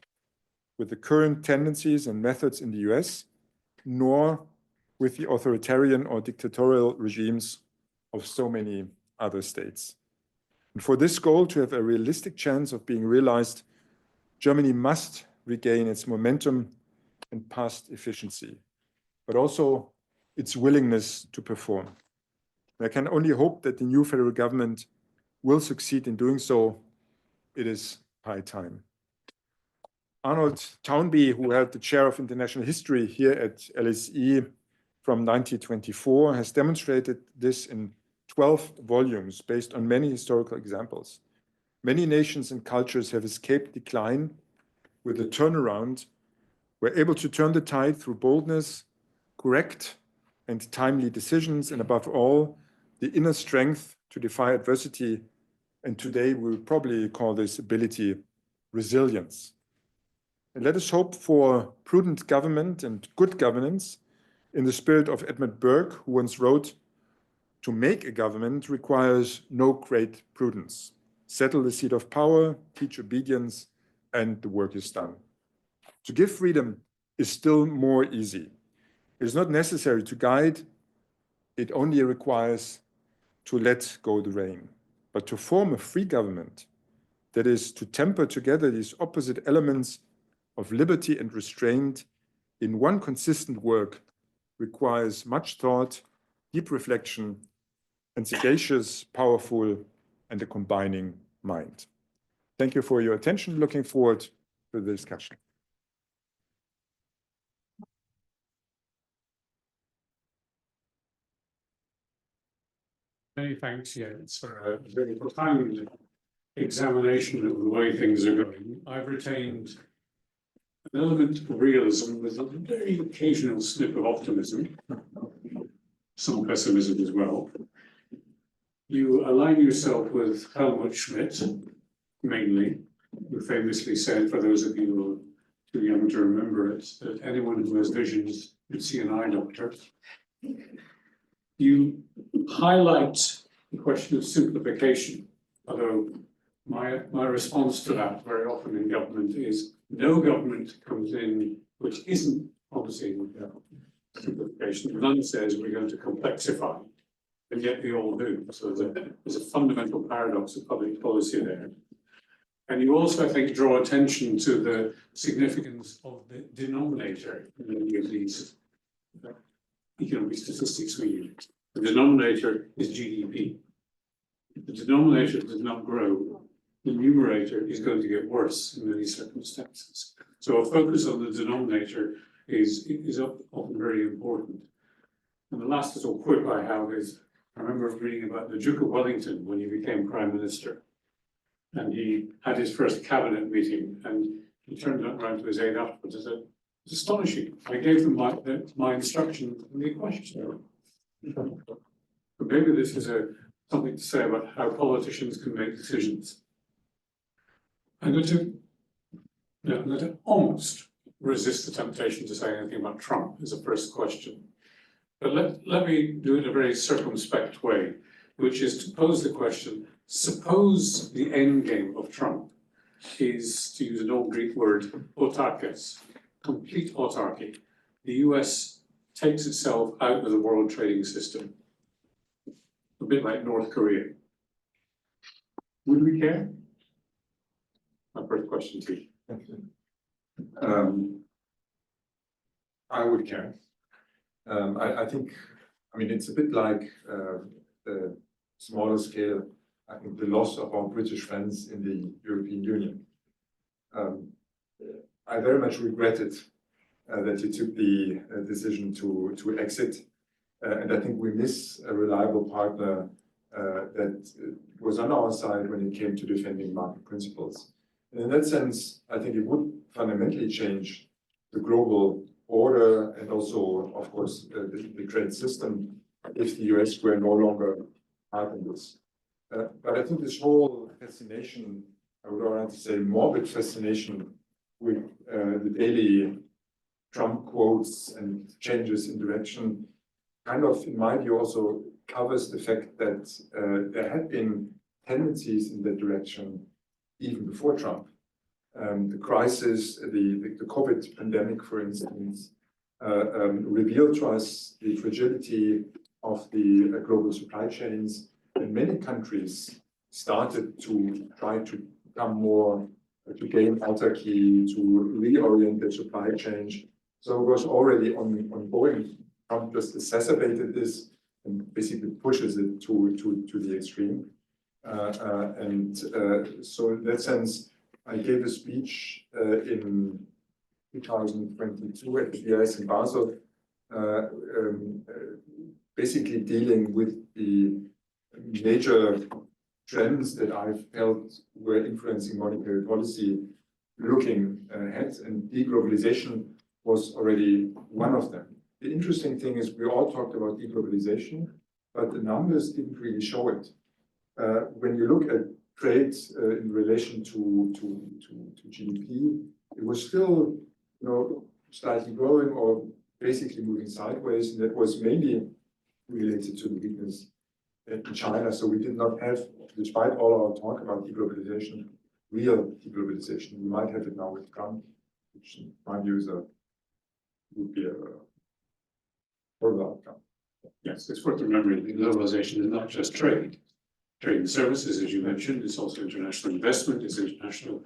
with the current tendencies and methods in the US, nor with the authoritarian or dictatorial regimes of so many other states. And for this goal to have a realistic chance of being realized, Germany must regain its momentum and past efficiency, but also its willingness to perform. And I can only hope that the new federal government will succeed in doing so. It is high time. Arnold Toynbee, who held the chair of international history here at LSE from 1924, has demonstrated this in 12 volumes based on many historical examples. Many nations and cultures have escaped decline with a turnaround, were able to turn the tide through boldness, correct and timely decisions, and above all, the inner strength to defy adversity. And today we would probably call this ability resilience. And let us hope for prudent government and good governance in the spirit of Edmund Burke, who once wrote, "To make a government requires no great prudence. Settle the seat of power, teach obedience, and the work is done." To give freedom is still more easy. It is not necessary to guide. It only requires to let go the rein. But to form a free government, that is to temper together these opposite elements, of liberty and restraint in one consistent work requires much thought, deep reflection, and sagacious, powerful, and a combining mind. Thank you for your attention. Looking forward to the discussion. Many thanks, Iain, for a very profound examination of the way things are going. I've retained an element of realism with a very occasional snip of optimism, some pessimism as well. You align yourself with Helmut Schmidt, mainly, who famously said, for those of you who are too young to remember it, that anyone who has visions should see an eye doctor. You highlight the question of simplification, although my response to that very often in government is no government comes in which isn't promising simplification. None says we're going to complexify, and yet they all do. So there's a fundamental paradox of public policy there. And you also, I think, draw attention to the significance of the denominator in many of these economic statistics we use. The denominator is GDP. If the denominator does not grow, the numerator is going to get worse in many circumstances. So a focus on the denominator is often very important. And the last little quip I have is, I remember reading about the Duke of Wellington when he became Prime Minister. And he had his first cabinet meeting, and he turned around to his aide afterwards and said, "It's astonishing. I gave them my instructions in the questionnaire." But maybe this is something to say about how politicians can make decisions. I'm going to almost resist the temptation to say anything about Trump as a first question. But let me do it in a very circumspect way, which is to pose the question, suppose the end game of Trump is, to use an old Greek word, autarkes, complete autarky. The US takes itself out of the world trading system, a bit like North Korea. Would we care? My first question to you. I would care. I think, I mean, it's a bit like the smaller scale, I think, the loss of our British friends in the European Union. I very much regretted that you took the decision to exit. And I think we miss a reliable partner that was on our side when it came to defending market principles. And in that sense, I think it would fundamentally change the global order and also, of course, the trade system if the US were no longer part in this. But I think this whole fascination, I would rather say morbid fascination with the daily Trump quotes and changes in direction, kind of, in my view, also covers the fact that there had been tendencies in that direction even before Trump. The crisis, the COVID pandemic, for instance, revealed to us the fragility of the global supply chains, and many countries started to try to become more, to gain autarky, to reorient their supply chain. So it was already ongoing. Trump just exacerbated this and basically pushes it to the extreme. So in that sense, I gave a speech in 2022 at the BIS in Basel, basically dealing with the major trends that I felt were influencing monetary policy looking ahead, and deglobalization was already one of them. The interesting thing is we all talked about deglobalization, but the numbers didn't really show it. When you look at trade in relation to GDP, it was still, slightly growing or basically moving sideways, and that was mainly related to the weakness in China. So we did not have, despite all our talk about deglobalization, real deglobalization. We might have it now with Trump, which in my view would be a horrible outcome. Yes, it's worth remembering that globalization is not just trade. Trade and services, as you mentioned, it's also international investment, it's international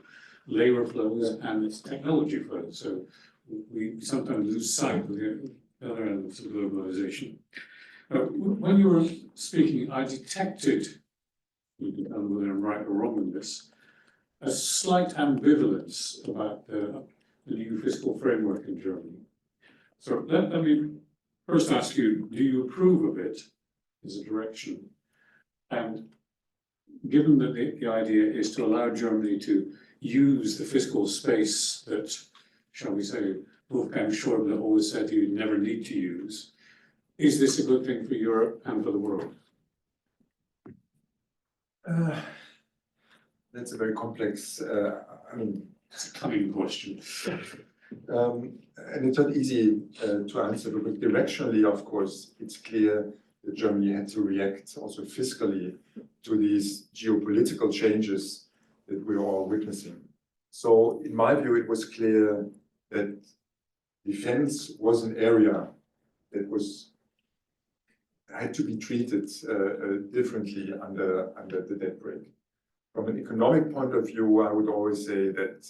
labour flows and its technology flows. So we sometimes lose sight of the other elements of globalization. When you were speaking, I detected, you can tell me whether I'm right or wrong in this, a slight ambivalence about the new fiscal framework in Germany. So let me first ask you, do you approve of it as a direction? And given that the idea is to allow Germany to use the fiscal space that, shall we say, Wolfgang Schäuble always said you'd never need to use, is this a good thing for Europe and for the world? That's a very complex, It's a cunning question. and it's not easy to answer, because directionally, of course, it's clear that Germany had to react also fiscally to these geopolitical changes that we're all witnessing. So in my view, it was clear that defense was an area that had to be treated differently under the debt brake. From an economic point of view, I would always say that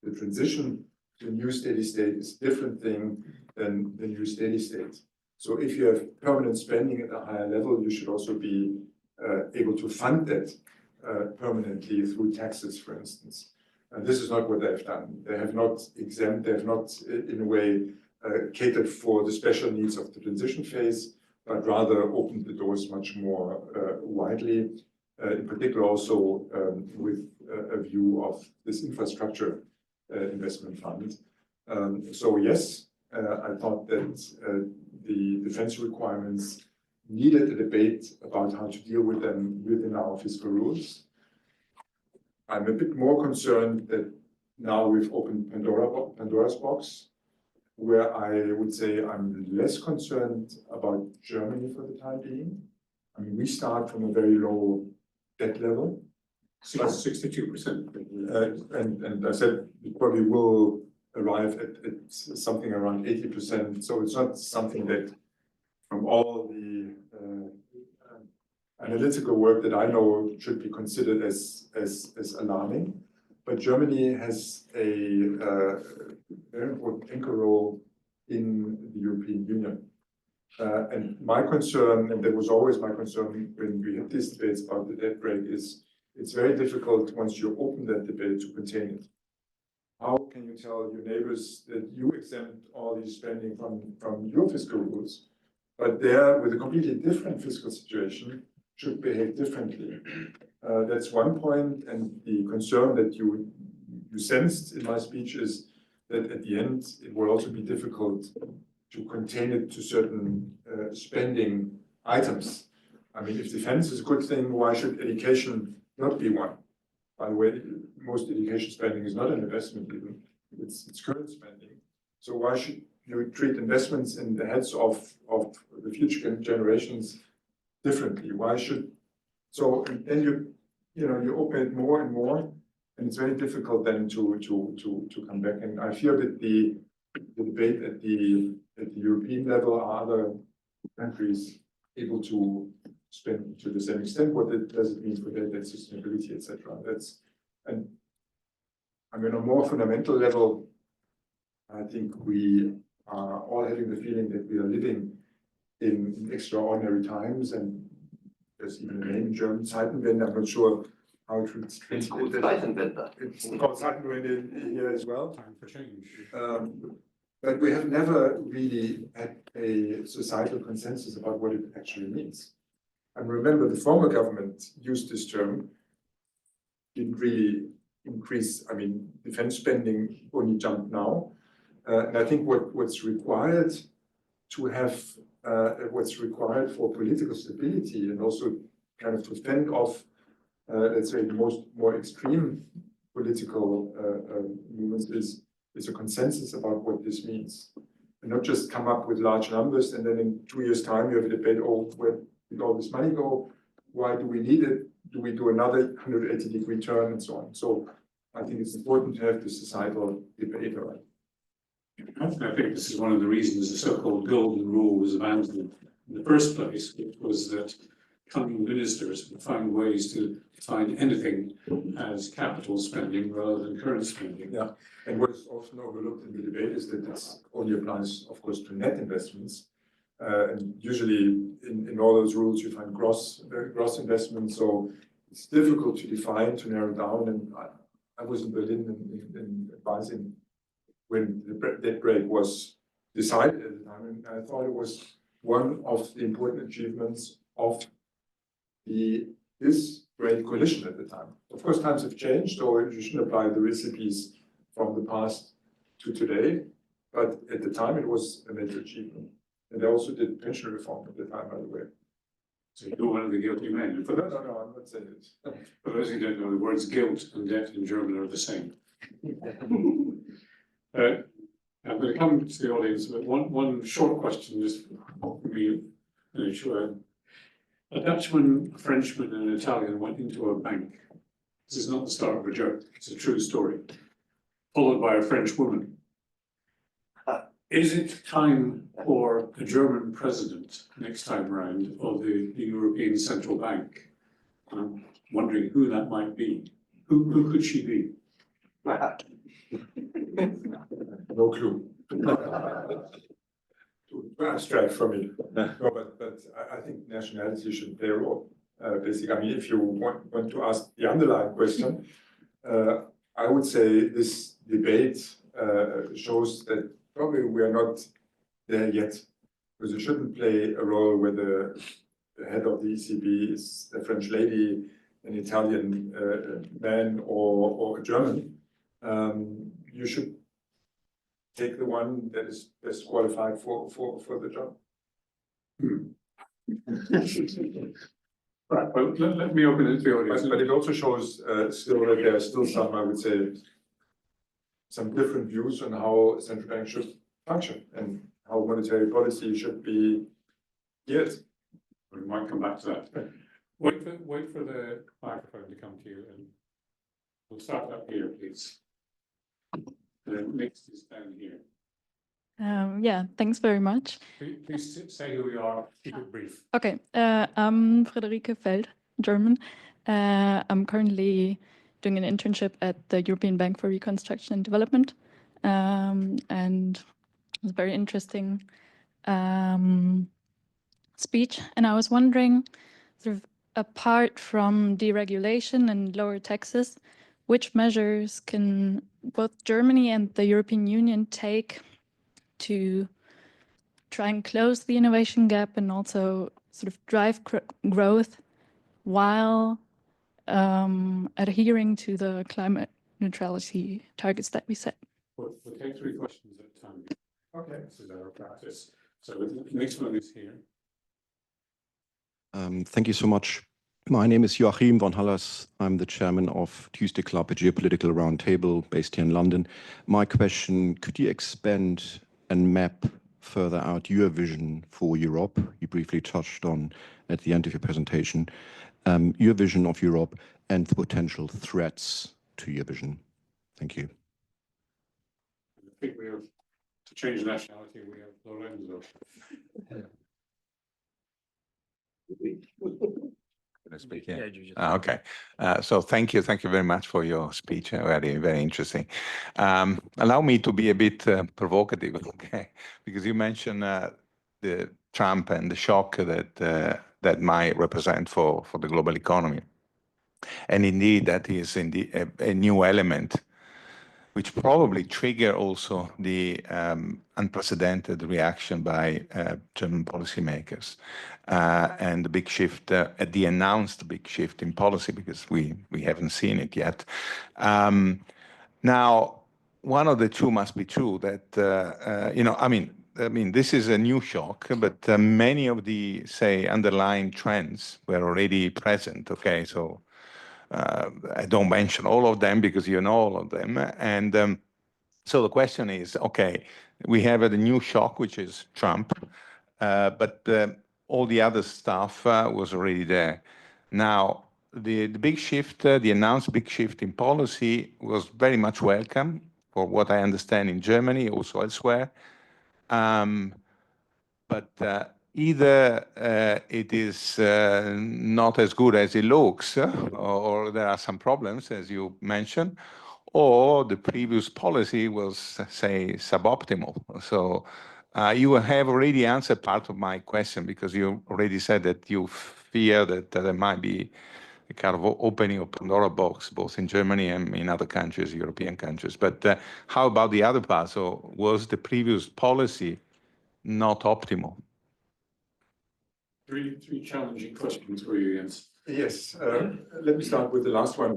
the transition to a new steady state is a different thing than the new steady state. So if you have permanent spending at a higher level, you should also be able to fund that permanently through taxes, for instance. And this is not what they've done. They have not in a way catered for the special needs of the transition phase, but rather opened the doors much more widely, in particular also with a view of this infrastructure investment fund. So yes, I thought that the defense requirements needed a debate about how to deal with them within our fiscal rules. I'm a bit more concerned that now we've opened Pandora's box, where I would say I'm less concerned about Germany for the time being. I mean, we start from a very low debt level. Plus 62%. And I said it probably will arrive at something around 80%. So it's not something that, from all the analytical work that I know, should be considered as alarming. But Germany has a very important anchor role in the European Union. And my concern, and that was always my concern when we had these debates about the debt brake, is it's very difficult once you open that debate to contain it. How can you tell your neighbors that you exempt all these spending from your fiscal rules, but they're with a completely different fiscal situation should behave differently? That's one point, and the concern that you sensed in my speech is that at the end it will also be difficult to contain it to certain spending items. I mean, if defense is a good thing, why should education not be one? By the way, most education spending is not an investment even, it's current spending. So why should you treat investments in the heads of the future generations differently? Why should, so then you open it more and more, and it's very difficult then to come back. And I fear that the debate at the European level, are other countries able to spend to the same extent? What does it mean for their debt sustainability, etc.? And I mean, on a more fundamental level, I think we are all having the feeling that we are living in extraordinary times, and there's even a name in German, Zeitenwende. I'm not sure how it would It's called Zeitenwende. It's called Zeitenwende here as well. Time for change. But we have never really had a societal consensus about what it actually means. And remember, the former government used this term, didn't really increase, I mean, defense spending only jumped now. And I think what's required to have, what's required for political stability, and also kind of to fend off, let's say, the more extreme political movements is a consensus about what this means. And not just come up with large numbers and then in 2 years' time you have a debate, oh, where did all this money go? Why do we need it? Do we do another 180-degree turn and so on? So I think it's important to have the societal debate around. I think this is one of the reasons the so-called golden rule was abandoned in the first place, which was that coming ministers would find ways to define anything as capital spending rather than current spending. Yeah, and what is often overlooked in the debate is that it only applies, of course, to net investments. And usually in all those rules, you find gross investments. So it's difficult to define, to narrow down. And I was in Berlin in advising when the debt brake was decided at the time. And I thought it was one of the important achievements of this great coalition at the time. Of course, times have changed, so you shouldn't apply the recipes from the past to today. But at the time, it was a major achievement. And they also did pension reform at the time, by the way. So you're one of the guilty men. For those, No, I'm not saying it. for those who don't know, the words guilt and debt in German are the same. I'm going to come to the audience, but one short question just for me. A Dutchman, a Frenchman, and an Italian went into a bank. This is not the start of a joke, it's a true story. Followed by a French woman. Is it time for a German president next time round of the European Central Bank? I'm wondering who that might be. Who could she be? No clue. Too abstract for me. No, but I think nationality should play a role. Basically, I mean, if you want to ask the underlying question, I would say this debate shows that probably we are not there yet, because you shouldn't play a role where the head of the ECB is a French lady, an Italian man, or a German. You should take the one that is best qualified for the job. Right, well, let me open it to the audience. But it also shows still that there are still some, I would say, some different views on how central banks should function and how monetary policy should be geared. We might come back to that. Wait for the microphone to come to you, and we'll start up here, please. And then next is down here. Yeah, thanks very much. Please say who you are, keep it brief. Okay, I'm Friederike Feld, German. I'm currently doing an internship at the European Bank for Reconstruction and Development. And it was a very interesting speech. And I was wondering, sort of apart from deregulation and lower taxes, which measures can both Germany and the European Union take to try and close the innovation gap and also sort of drive growth while adhering to the climate neutrality targets that we set? We'll take 3 questions at a time. Okay. This is our practice. So the next one is here. Thank you so much. My name is Joachim von Hallers. I'm the chairman of Tuesday Club, a geopolitical roundtable based here in London. My question, could you expand and map further out your vision for Europe? You briefly touched on at the end of your presentation, your vision of Europe and the potential threats to your vision. Thank you. I think we have to change nationality. We have Lorenzo. Can I speak here? Okay. So thank you very much for your speech. Very interesting. Allow me to be a bit provocative, okay? Because you mentioned the Trump and the shock that might represent for the global economy, and indeed that is indeed a new element, which probably trigger also the unprecedented reaction by German policymakers and the big shift, the announced big shift in policy, because we haven't seen it yet. Now, one of the two must be true that, you know, I mean, this is a new shock, but many of the, say, underlying trends were already present, okay? So I don't mention all of them because you know all of them. And so the question is, okay, we have a new shock, which is Trump, but all the other stuff was already there. Now, the big shift, the announced big shift in policy was very much welcome, for what I understand in Germany, also elsewhere. But either it is not as good as it looks, or there are some problems, as you mentioned, or the previous policy was, say, suboptimal. So you have already answered part of my question, because you already said that you fear that there might be a kind of opening of Pandora box, both in Germany and in other countries, European countries. But how about the other part? So was the previous policy not optimal? Three challenging questions for you, Jens. Yes, let me start with the last one.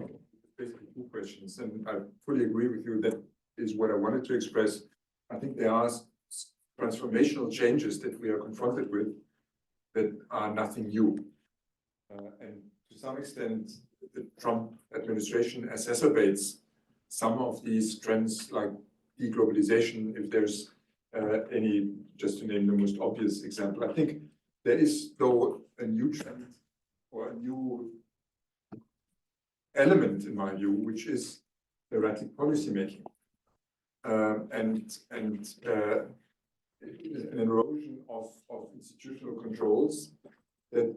Basically, two questions, and I fully agree with you. That is what I wanted to express. I think there are transformational changes that we are confronted with that are nothing new. And to some extent, the Trump administration exacerbates some of these trends, like deglobalization, if there's any, just to name the most obvious example. I think there is, though, a new trend or a new element, in my view, which is erratic policymaking, and an erosion of institutional controls that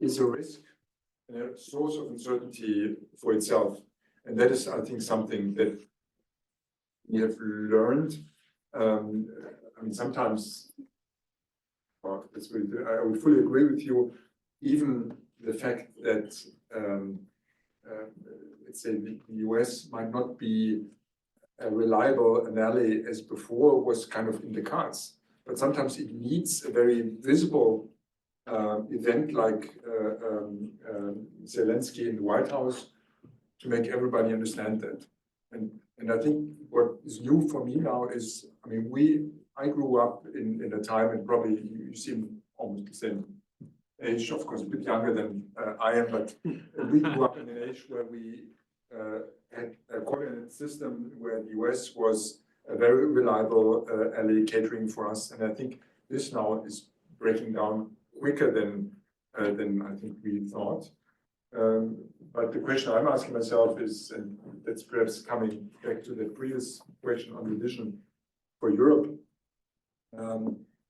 is a risk and a source of uncertainty for itself. And that is, I think, something that we have learned. I mean, sometimes, well, I would fully agree with you, even the fact that, let's say, the US might not be a reliable an ally as before was kind of in the cards. But sometimes it needs a very visible event like Zelensky in the White House to make everybody understand that. And I think what is new for me now is, I mean, I grew up in a time, and probably you seem almost the same age, of course, a bit younger than I am, but we grew up in an age where we had a coordinate system where the US was a very reliable ally catering for us. And I think this now is breaking down quicker than I think we thought. But the question I'm asking myself is, and that's perhaps coming back to the previous question on the vision for Europe,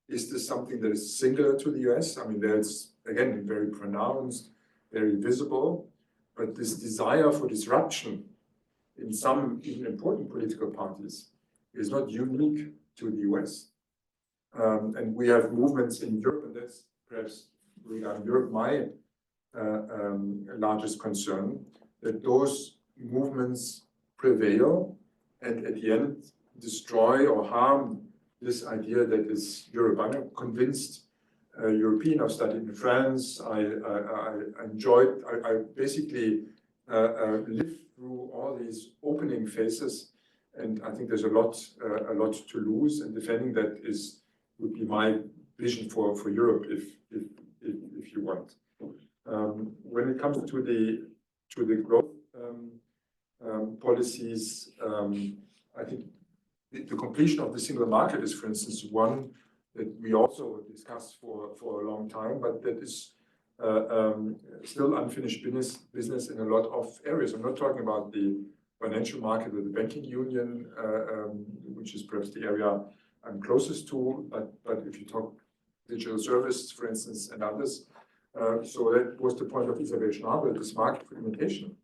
is this something that is singular to the US? I mean, that's, again, very pronounced, very visible, but this desire for disruption in some even important political parties is not unique to the US. And we have movements in Europe, and that's perhaps regarding Europe, my largest concern, that those movements prevail and at the end destroy or harm this idea that is Europe. I'm a convinced European. I've studied in France. I enjoyed, I basically lived through all these opening phases, and I think there's a lot to lose, and defending that would be my vision for Europe, if you want. When it comes to the growth policies, I think the completion of the single market is, for instance, one that we also discussed for a long time, but that is still unfinished business in a lot of areas. I'm not talking about the financial market or the banking union, which is perhaps the area I'm closest to, but if you talk digital services, for instance, and others, so that was the point of Isabel Schnabel, this market fragmentation.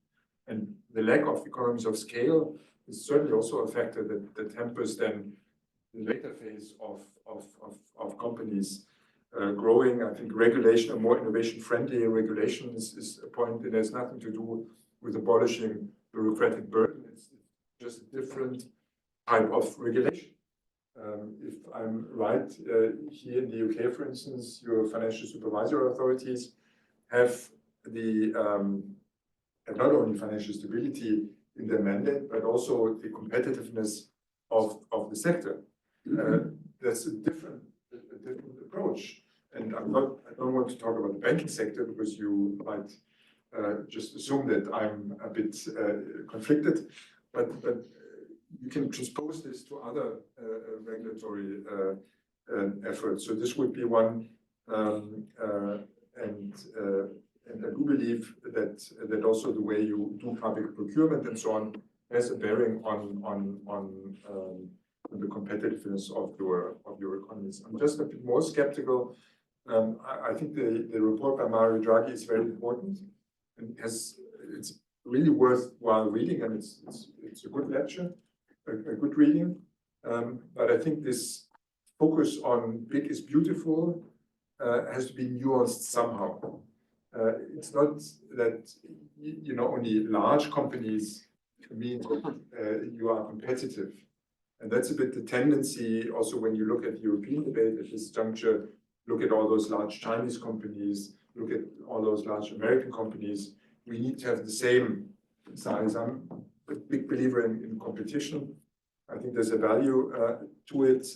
And the lack of economies of scale is certainly also a factor that hampers then the later phase of companies growing. I think regulation, a more innovation-friendly regulation is a point that has nothing to do with abolishing bureaucratic burden. It's just a different type of regulation. If I'm right, here in the UK, for instance, your financial supervisory authorities have not only financial stability in their mandate, but also the competitiveness of the sector. That's a different approach. And I don't want to talk about the banking sector, because you might just assume that I'm a bit conflicted, but you can transpose this to other regulatory efforts. So this would be one, and I do believe that also the way you do public procurement and so on has a bearing on the competitiveness of your economies. I'm just a bit more skeptical I think the report by Mario Draghi is very important and it's really worthwhile reading, and it's a good lecture, a good reading. But I think this focus on big is beautiful has to be nuanced somehow. It's not that only large companies mean you are competitive. And that's a bit the tendency also when you look at the European debate at this juncture, look at all those large Chinese companies, look at all those large American companies. We need to have the same size. I'm a big believer in competition. I think there's a value to it,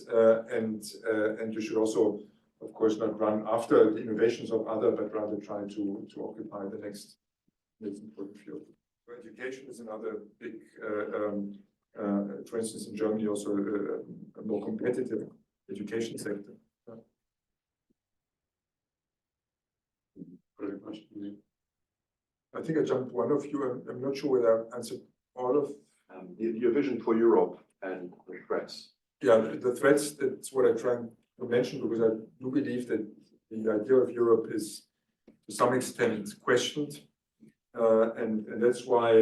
and you should also, of course, not run after the innovations of others, but rather try to occupy the next important field. So education is another big, for instance, in Germany, also a more competitive education sector. I think I jumped one of you. I'm not sure whether I answered all of your vision for Europe and the threats. Yeah, the threats, that's what I try to mention, because I do believe that the idea of Europe is to some extent questioned. And that's why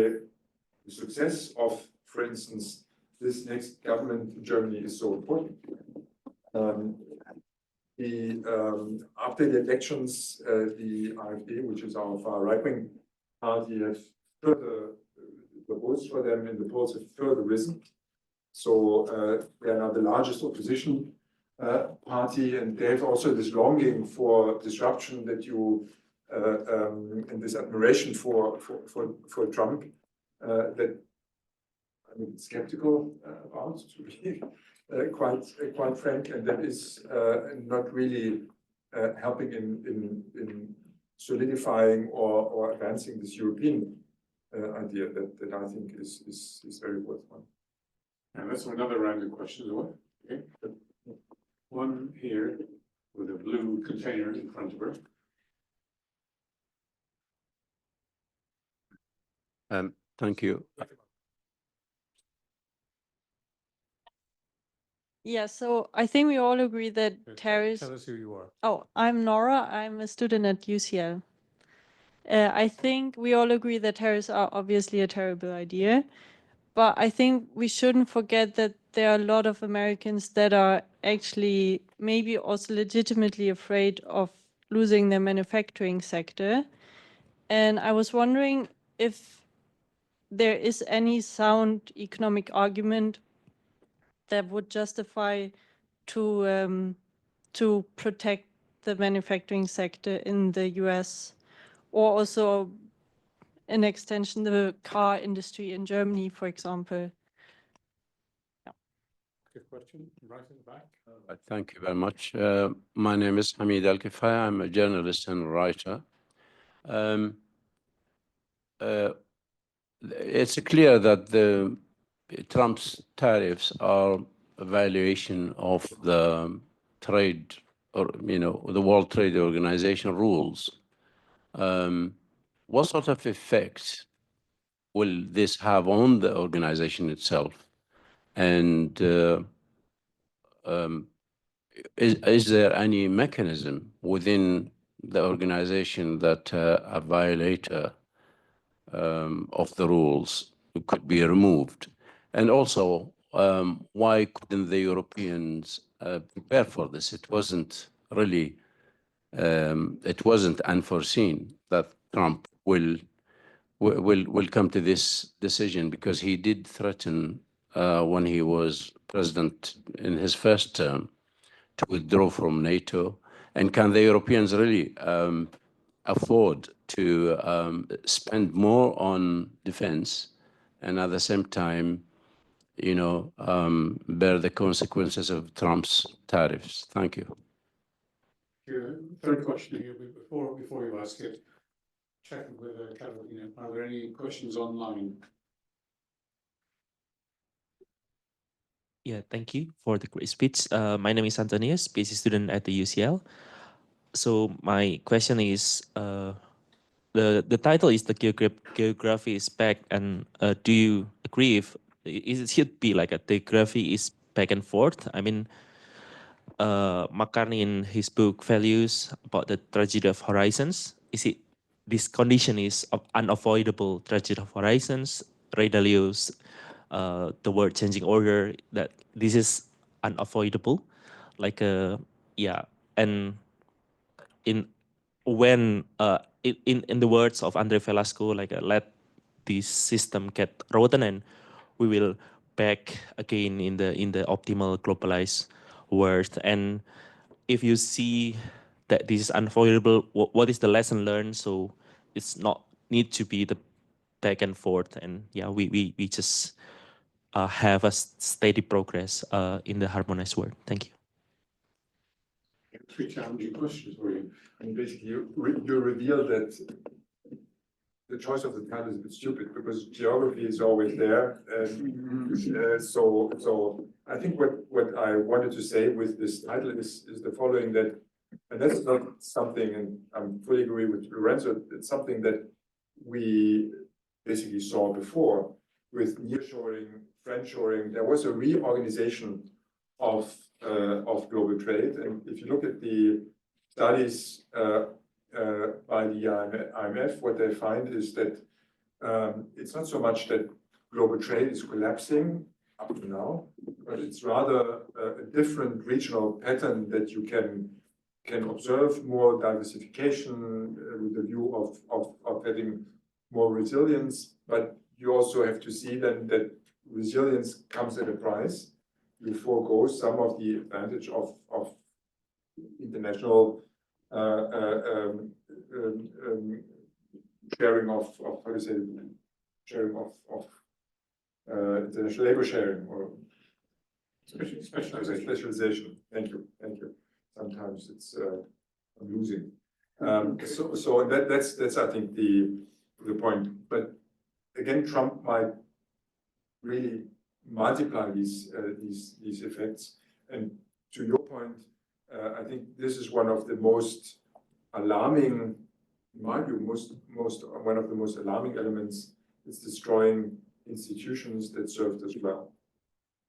the success of, for instance, this next government in Germany is so important. After the elections, the AfD, which is our far right-wing party, has further, the votes for them in the polls have further risen. So they are now the largest opposition party, and they have also this longing for disruption that you and this admiration for Trump that I'm skeptical about, to be quite frank, and that is not really helping in solidifying or advancing this European idea that I think is very worthwhile. And that's another round of questions. Okay. One here with a blue container in front of her. Thank you. Yeah, so I think we all agree that tariffs. Tell us who you are. Oh, I'm Nora. I'm a student at UCL. I think we all agree that tariffs are obviously a terrible idea, but I think we shouldn't forget that there are a lot of Americans that are actually maybe also legitimately afraid of losing their manufacturing sector. And I was wondering if there is any sound economic argument that would justify to protect the manufacturing sector in the US, or also an extension the car industry in Germany, for example. Good question, right in the back. Thank you very much. My name is Hamid Al-Kifaya. I'm a journalist and writer. It's clear that Trump's tariffs are a violation of the trade, or the World Trade Organization rules. What sort of effect will this have on the organization itself? And is there any mechanism within the organization that a violator of the rules could be removed? And also, why couldn't the Europeans prepare for this? It wasn't really, it wasn't unforeseen that Trump will come to this decision, because he did threaten when he was president in his first term to withdraw from NATO. And can the Europeans really afford to spend more on defense and at the same time, bear the consequences of Trump's tariffs? Thank you. Third question here, before you ask it, check with Carolina. Are there any questions online? Yeah, thank you for the great speech. My name is Antonius, PhD student at the UCL. So my question is, the title is the geography is back, and do you agree if it should be like the geography is back and forth? I mean, McCartney in his book Values about the tragedy of horizons. Is it this condition is of unavoidable tragedy of horizons? Ray Dalio's the word changing order, that this is unavoidable, like yeah, and in when in the words of Andre Velasco, like let this system get rotten and we will back again in the optimal globalized world. And if you see that this is unavoidable, what is the lesson learned? So it's not need to be the back and forth, and yeah, we just have a steady progress in the harmonized world. Thank you. Three challenging questions for you. And basically, you reveal that the choice of the title is a bit stupid because geography is always there. So I think what I wanted to say with this title is the following, that, and that's not something, and I'm fully agree with Lorenzo, it's something that we basically saw before with nearshoring, friendshoring. There was a reorganization of global trade, and if you look at the studies by the IMF, what they find is that it's not so much that global trade is collapsing up to now, but it's rather a different regional pattern that you can observe, more diversification with the view of having more resilience. But you also have to see then that resilience comes at a price. You forego some of the advantage of international sharing of how to say, sharing of international labor sharing, or specialization. Thank you. Sometimes it's I'm losing. So that's I think the point. But again, Trump might really multiply these effects. And to your point, I think this is one of the most alarming, in my view, one of the most alarming elements is destroying institutions that served us well.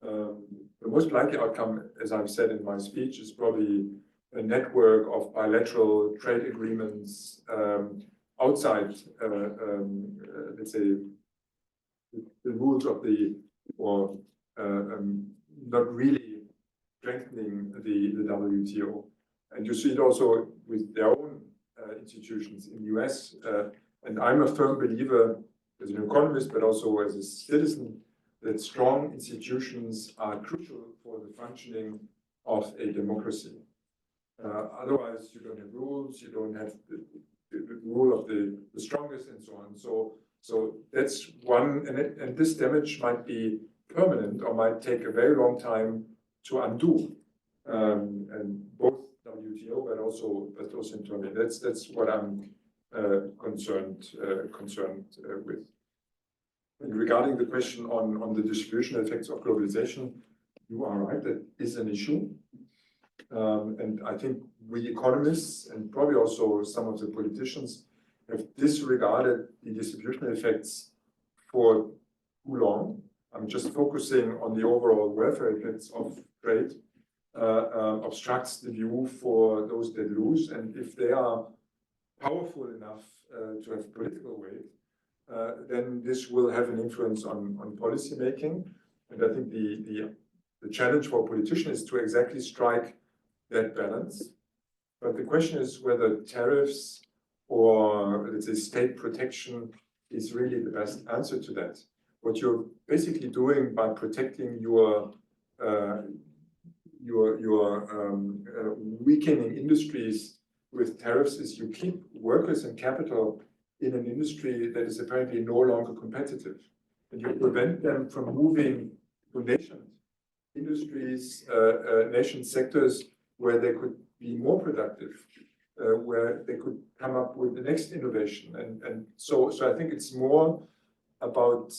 The most likely outcome, as I've said in my speech, is probably a network of bilateral trade agreements outside, let's say, the rules of the, or not really strengthening the WTO. And you see it also with their own institutions in the US. And I'm a firm believer as an economist, but also as a citizen, that strong institutions are crucial for the functioning of a democracy. Otherwise, you don't have rules, you don't have the rule of the strongest, and so on. So that's one, and this damage might be permanent or might take a very long time to undo. And both WTO, but also internally. That's what I'm concerned with. And regarding the question on the distribution effects of globalization, you are right, that is an issue. And I think we economists, and probably also some of the politicians, have disregarded the distributional effects for too long. I'm just focusing on the overall welfare effects of trade, obstructs the view for those that lose. And if they are powerful enough to have political weight, then this will have an influence on policy making. And I think the challenge for politicians is to exactly strike that balance. But the question is whether tariffs or, let's say, state protection is really the best answer to that. What you're basically doing by protecting your weakening industries with tariffs is you keep workers and capital in an industry that is apparently no longer competitive. And you prevent them from moving to nation industries, nation sectors where they could be more productive, where they could come up with the next innovation. And so I think it's more about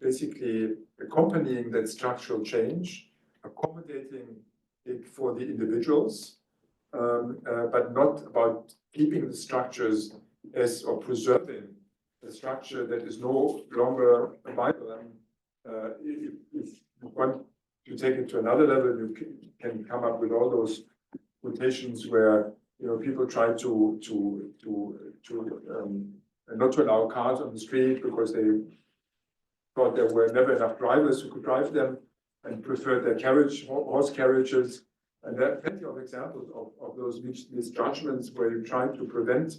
basically accompanying that structural change, accommodating it for the individuals, but not about keeping the structures or preserving a structure that is no longer viable. If you want to take it to another level, you can come up with all those quotations where people try to not to allow cars on the street because they thought there were never enough drivers who could drive them and preferred their horse carriages. And there are plenty of examples of those misjudgments where you try to prevent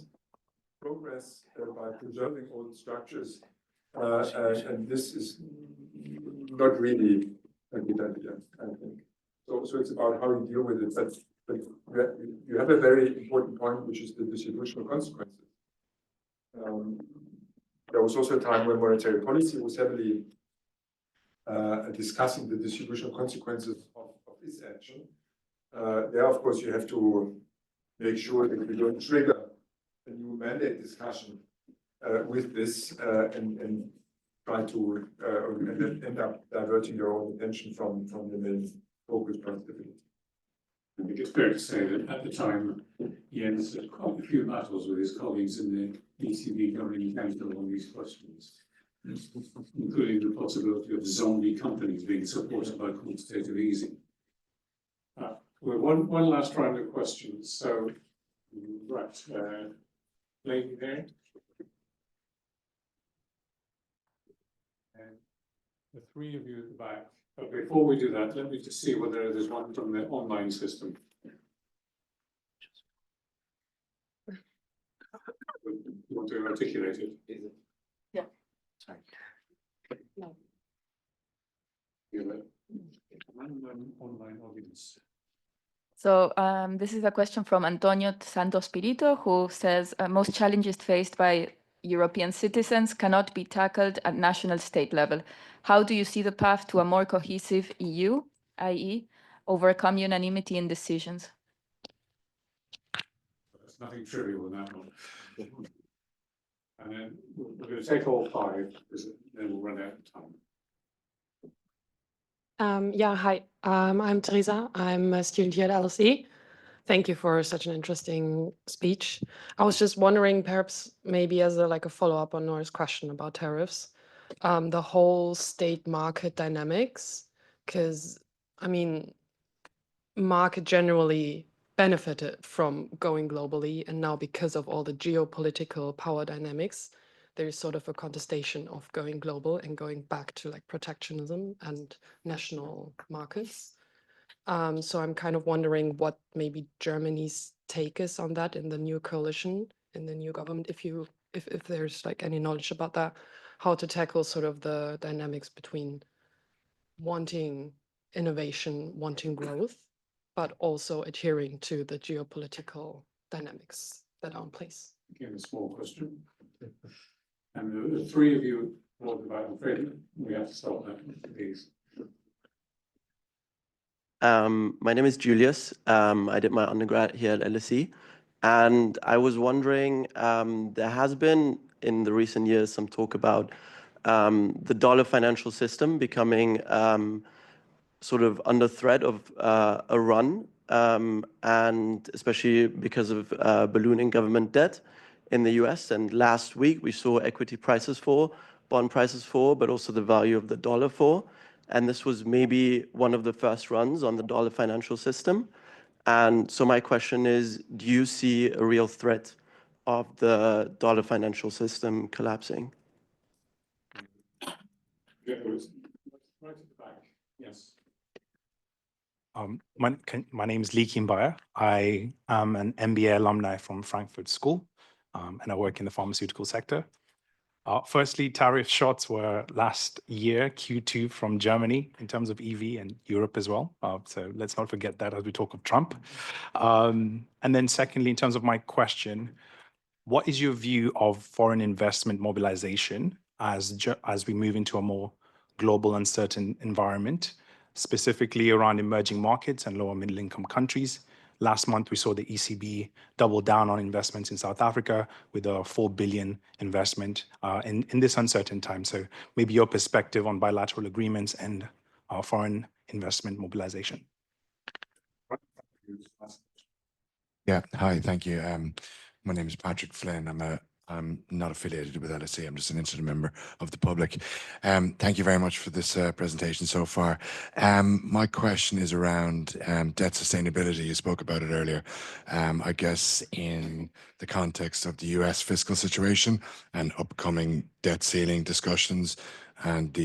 progress by preserving old structures. And this is not really a good idea, I think. So it's about how you deal with it. But you have a very important point, which is the distributional consequences. There was also a time when monetary policy was heavily discussing the distributional consequences of this action. There, of course, you have to make sure that you don't trigger a new mandate discussion with this and try to and end up diverting your own attention from the main focus on stability. I think it's fair to say that at the time, Jens had quite a few battles with his colleagues in the ECB Governing Council on these questions, including the possibility of zombie companies being supported by quantitative easing. Well, one last round of questions. So, right, lady there. And the three of you at the back. But before we do that, let me just see whether there's one from the online system. You want to articulate it? Yeah. Sorry. No. You have an online audience. So this is a question from Antonio Santos Spirito, who says most challenges faced by European citizens cannot be tackled at national state level. How do you see the path to a more cohesive EU, i.e., overcome unanimity in decisions? There's nothing trivial in that one. And then we're going to take all five, because then we'll run out of time. Yeah, hi, I'm Teresa. I'm a student here at LSE. Thank you for such an interesting speech. I was just wondering, perhaps maybe as a follow-up on Nora's question about tariffs, the whole state market dynamics, because I mean, market generally benefited from going globally, and now because of all the geopolitical power dynamics, there's sort of a contestation of going global and going back to protectionism and national markets. So I'm kind of wondering what maybe Germany's take is on that in the new coalition, in the new government, if there's any knowledge about that, how to tackle sort of the dynamics between wanting innovation, wanting growth, but also adhering to the geopolitical dynamics that are in place. Again, a small question. And the three of you talked about, I'm afraid we have to stop that, please. My name is Julius. I did my undergrad here at LSE, and I was wondering, there has been in the recent years some talk about the dollar financial system becoming sort of under threat of a run, and especially because of ballooning government debt in the US. And last week we saw equity prices fall, bond prices fall, but also the value of the dollar fall. And this was maybe one of the first runs on the dollar financial system. And so my question is, do you see a real threat of the dollar financial system collapsing? Yeah, it was right at the back. Yes. My name is Lee Kimbayer. I am an MBA alumni from Frankfurt School, and I work in the pharmaceutical sector. Firstly, tariff shots were last year, Q2, from Germany in terms of EV and Europe as well. So let's not forget that as we talk of Trump. And then secondly, in terms of my question, what is your view of foreign investment mobilization as we move into a more global uncertain environment, specifically around emerging markets and lower middle income countries? Last month, we saw the ECB double down on investments in South Africa with a 4 billion investment in this uncertain time. So maybe your perspective on bilateral agreements and foreign investment mobilization. Yeah, hi, thank you. My name is Patrick Flynn. I'm a I'm not affiliated with LSE. I'm just an interested member of the public. Thank you very much for this presentation so far. My question is around debt sustainability. You spoke about it earlier. I guess in the context of the US fiscal situation and upcoming debt ceiling discussions and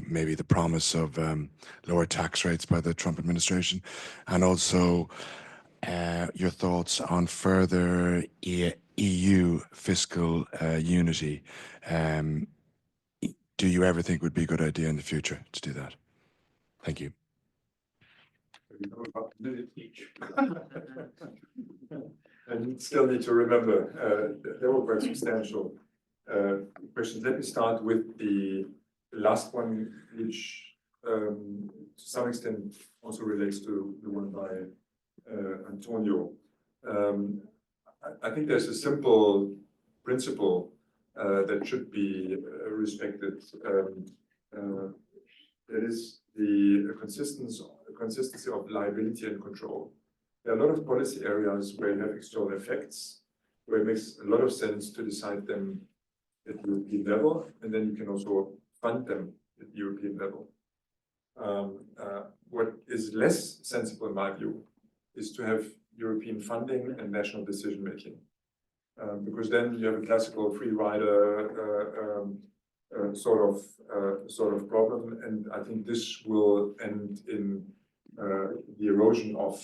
maybe the promise of lower tax rates by the Trump administration, and also your thoughts on further EU fiscal unity. Do you ever think would be a good idea in the future to do that? Thank you. And still need to remember, there were quite substantial questions. Let me start with the last one, which to some extent also relates to the one by Antonio. I think there's a simple principle that should be respected. That is the consistency of liability and control. There are a lot of policy areas where you have external effects, where it makes a lot of sense to decide them at European level, and then you can also fund them at European level. What is less sensible, in my view, is to have European funding and national decision making, because then you have a classical free rider sort of problem, and I think this will end in the erosion of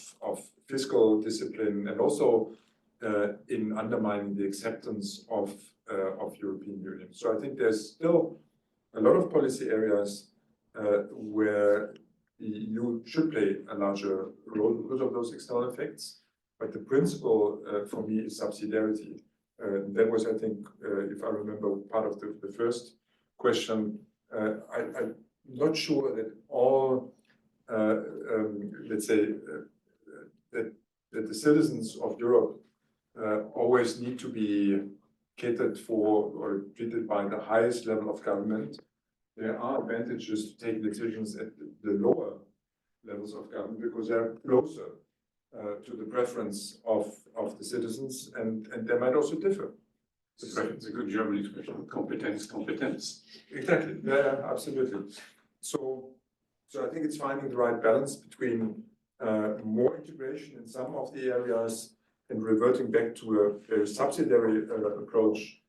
fiscal discipline and also in undermining the acceptance of European Union. So I think there's still a lot of policy areas where the EU should play a larger role because of those external effects. But the principle for me is subsidiarity. That was, I think, if I remember, part of the first question. I'm not sure that all, let's say, that the citizens of Europe always need to be catered for or treated by the highest level of government. There are advantages to take decisions at the lower levels of government because they're closer to the preference of the citizens, and they might also differ. It's a good German expression, competence. Exactly, yeah, absolutely. So I think it's finding the right balance between more integration in some of the areas and reverting back to a very subsidiary approach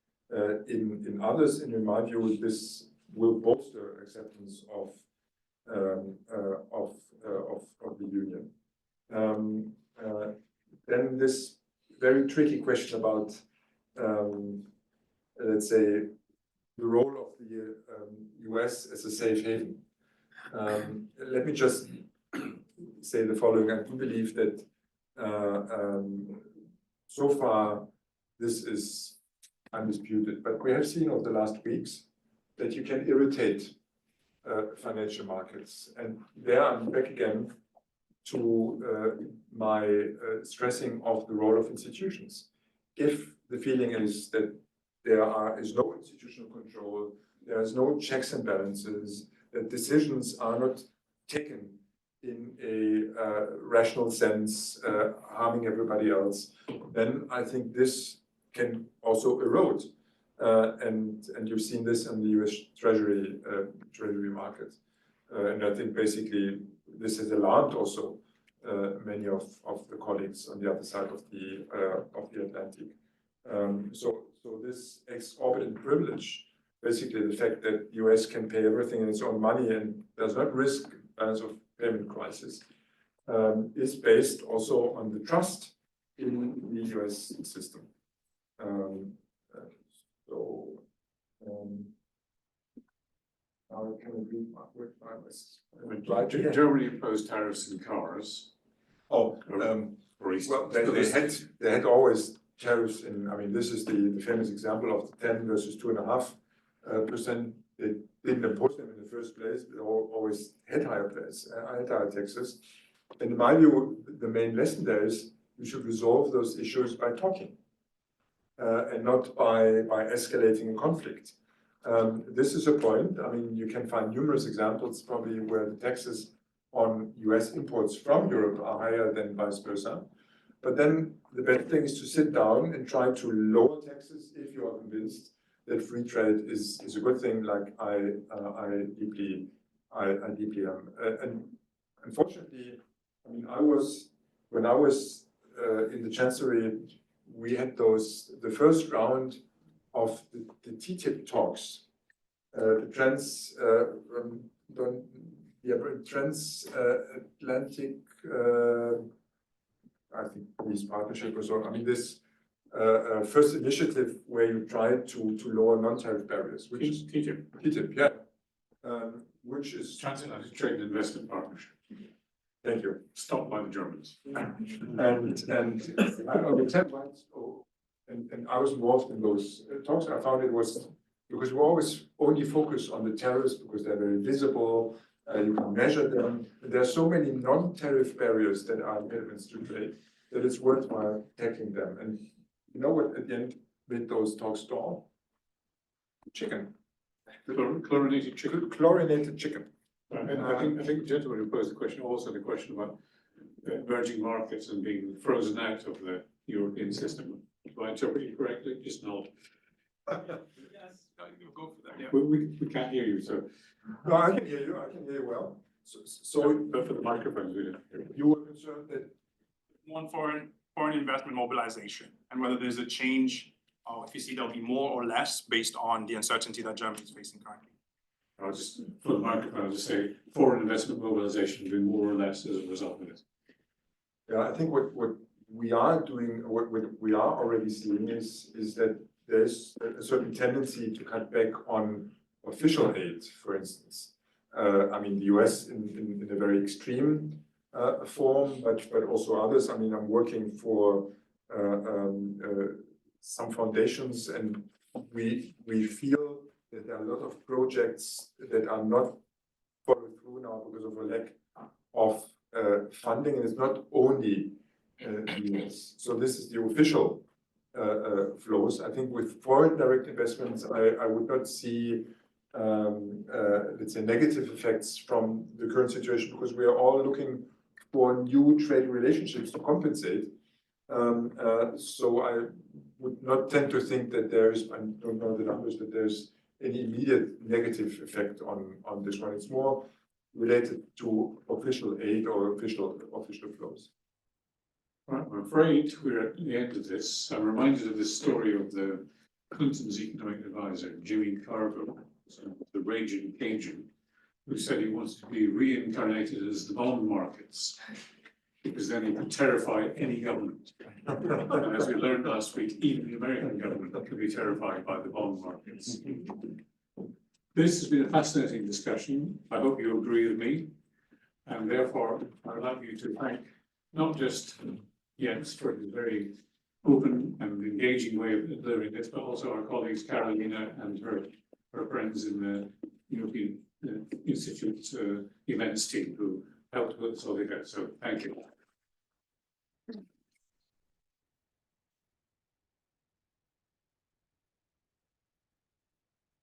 in others. And in my view, this will bolster acceptance of the union. Then this very tricky question about, let's say, the role of the US as a safe haven. Let me just say the following. I do believe that so far this is undisputed, but we have seen over the last weeks that you can irritate financial markets. And there I'm back again to my stressing of the role of institutions. If the feeling is that there is no institutional control, there is no checks and balances, that decisions are not taken in a rational sense, harming everybody else, then I think this can also erode. And you've seen this in the US Treasury market. And I think basically this has alarmed also many of the colleagues on the other side of the Atlantic. So this exorbitant privilege, basically the fact that the US can pay everything in its own money and does not risk balance of payment crisis, is based also on the trust in the US system. Now can I read my Germany imposed tariffs in cars. Oh, well, they had always tariffs in. I mean, this is the famous example of the 10 versus 2.5%. They didn't impose them in the first place. They always had higher taxes. And in my view, the main lesson there is you should resolve those issues by talking and not by escalating a conflict. This is a point. I mean, you can find numerous examples probably where the taxes on US imports from Europe are higher than vice versa. But then the best thing is to sit down and try to lower taxes if you are convinced that free trade is a good thing, like I deeply am. And unfortunately, I mean, when I was in the Chancellery, we had the first round of the TTIP talks, the transatlantic, I think, peace partnership or so. I mean, this first initiative where you try to lower non-tariff barriers, which is TTIP, yeah, which is Transatlantic Trade and Investment Partnership. Thank you. Stopped by the Germans. And I will tell why. And I was involved in those talks. I found it was because we always only focus on the tariffs because they're very visible. You can measure them. And there are so many non-tariff barriers that are impediments to trade that it's worthwhile tackling them. And you know what? At the end, made those talks stall? Chicken. Chlorinated chicken. Chlorinated chicken. And I think the gentleman who posed the question also had a question about emerging markets and being frozen out of the European system. Do I interpret you correctly? Just nod. Yes, go for that. Yeah. We can't hear you, so. No, I can hear you. I can hear you well. So but for the microphones, we didn't hear you. You were concerned that one foreign investment mobilization and whether there's a change, or if you see there'll be more or less based on the uncertainty that Germany is facing currently. I'll just, for the microphone, I'll just say foreign investment mobilization will be more or less as a result of it. Yeah, I think what we are doing, what we are already seeing is that there's a certain tendency to cut back on official aid, for instance. I mean, the US in a very extreme form, but also others. I mean, I'm working for some foundations, and we feel that there are a lot of projects that are not followed through now because of a lack of funding, and it's not only the US. So this is the official flows. I think with foreign direct investments, I would not see, let's say, negative effects from the current situation because we are all looking for new trade relationships to compensate. So I would not tend to think that there is, I don't know the numbers, but there's any immediate negative effect on this one. It's more related to official aid or official flows. Right, I'm afraid we're at the end of this. I'm reminded of the story of the Clinton's economic advisor, Jimmy Carter, the raging Cajun, who said he wants to be reincarnated as the bond markets, because then he could terrify any government. And as we learned last week, even the American government can be terrified by the bond markets. This has been a fascinating discussion. I hope you agree with me. And therefore, I'd like you to thank not just Jens for his very open and engaging way of delivering this, but also our colleagues Carolina and her friends in the European Institute events team who helped put this all together. So thank you.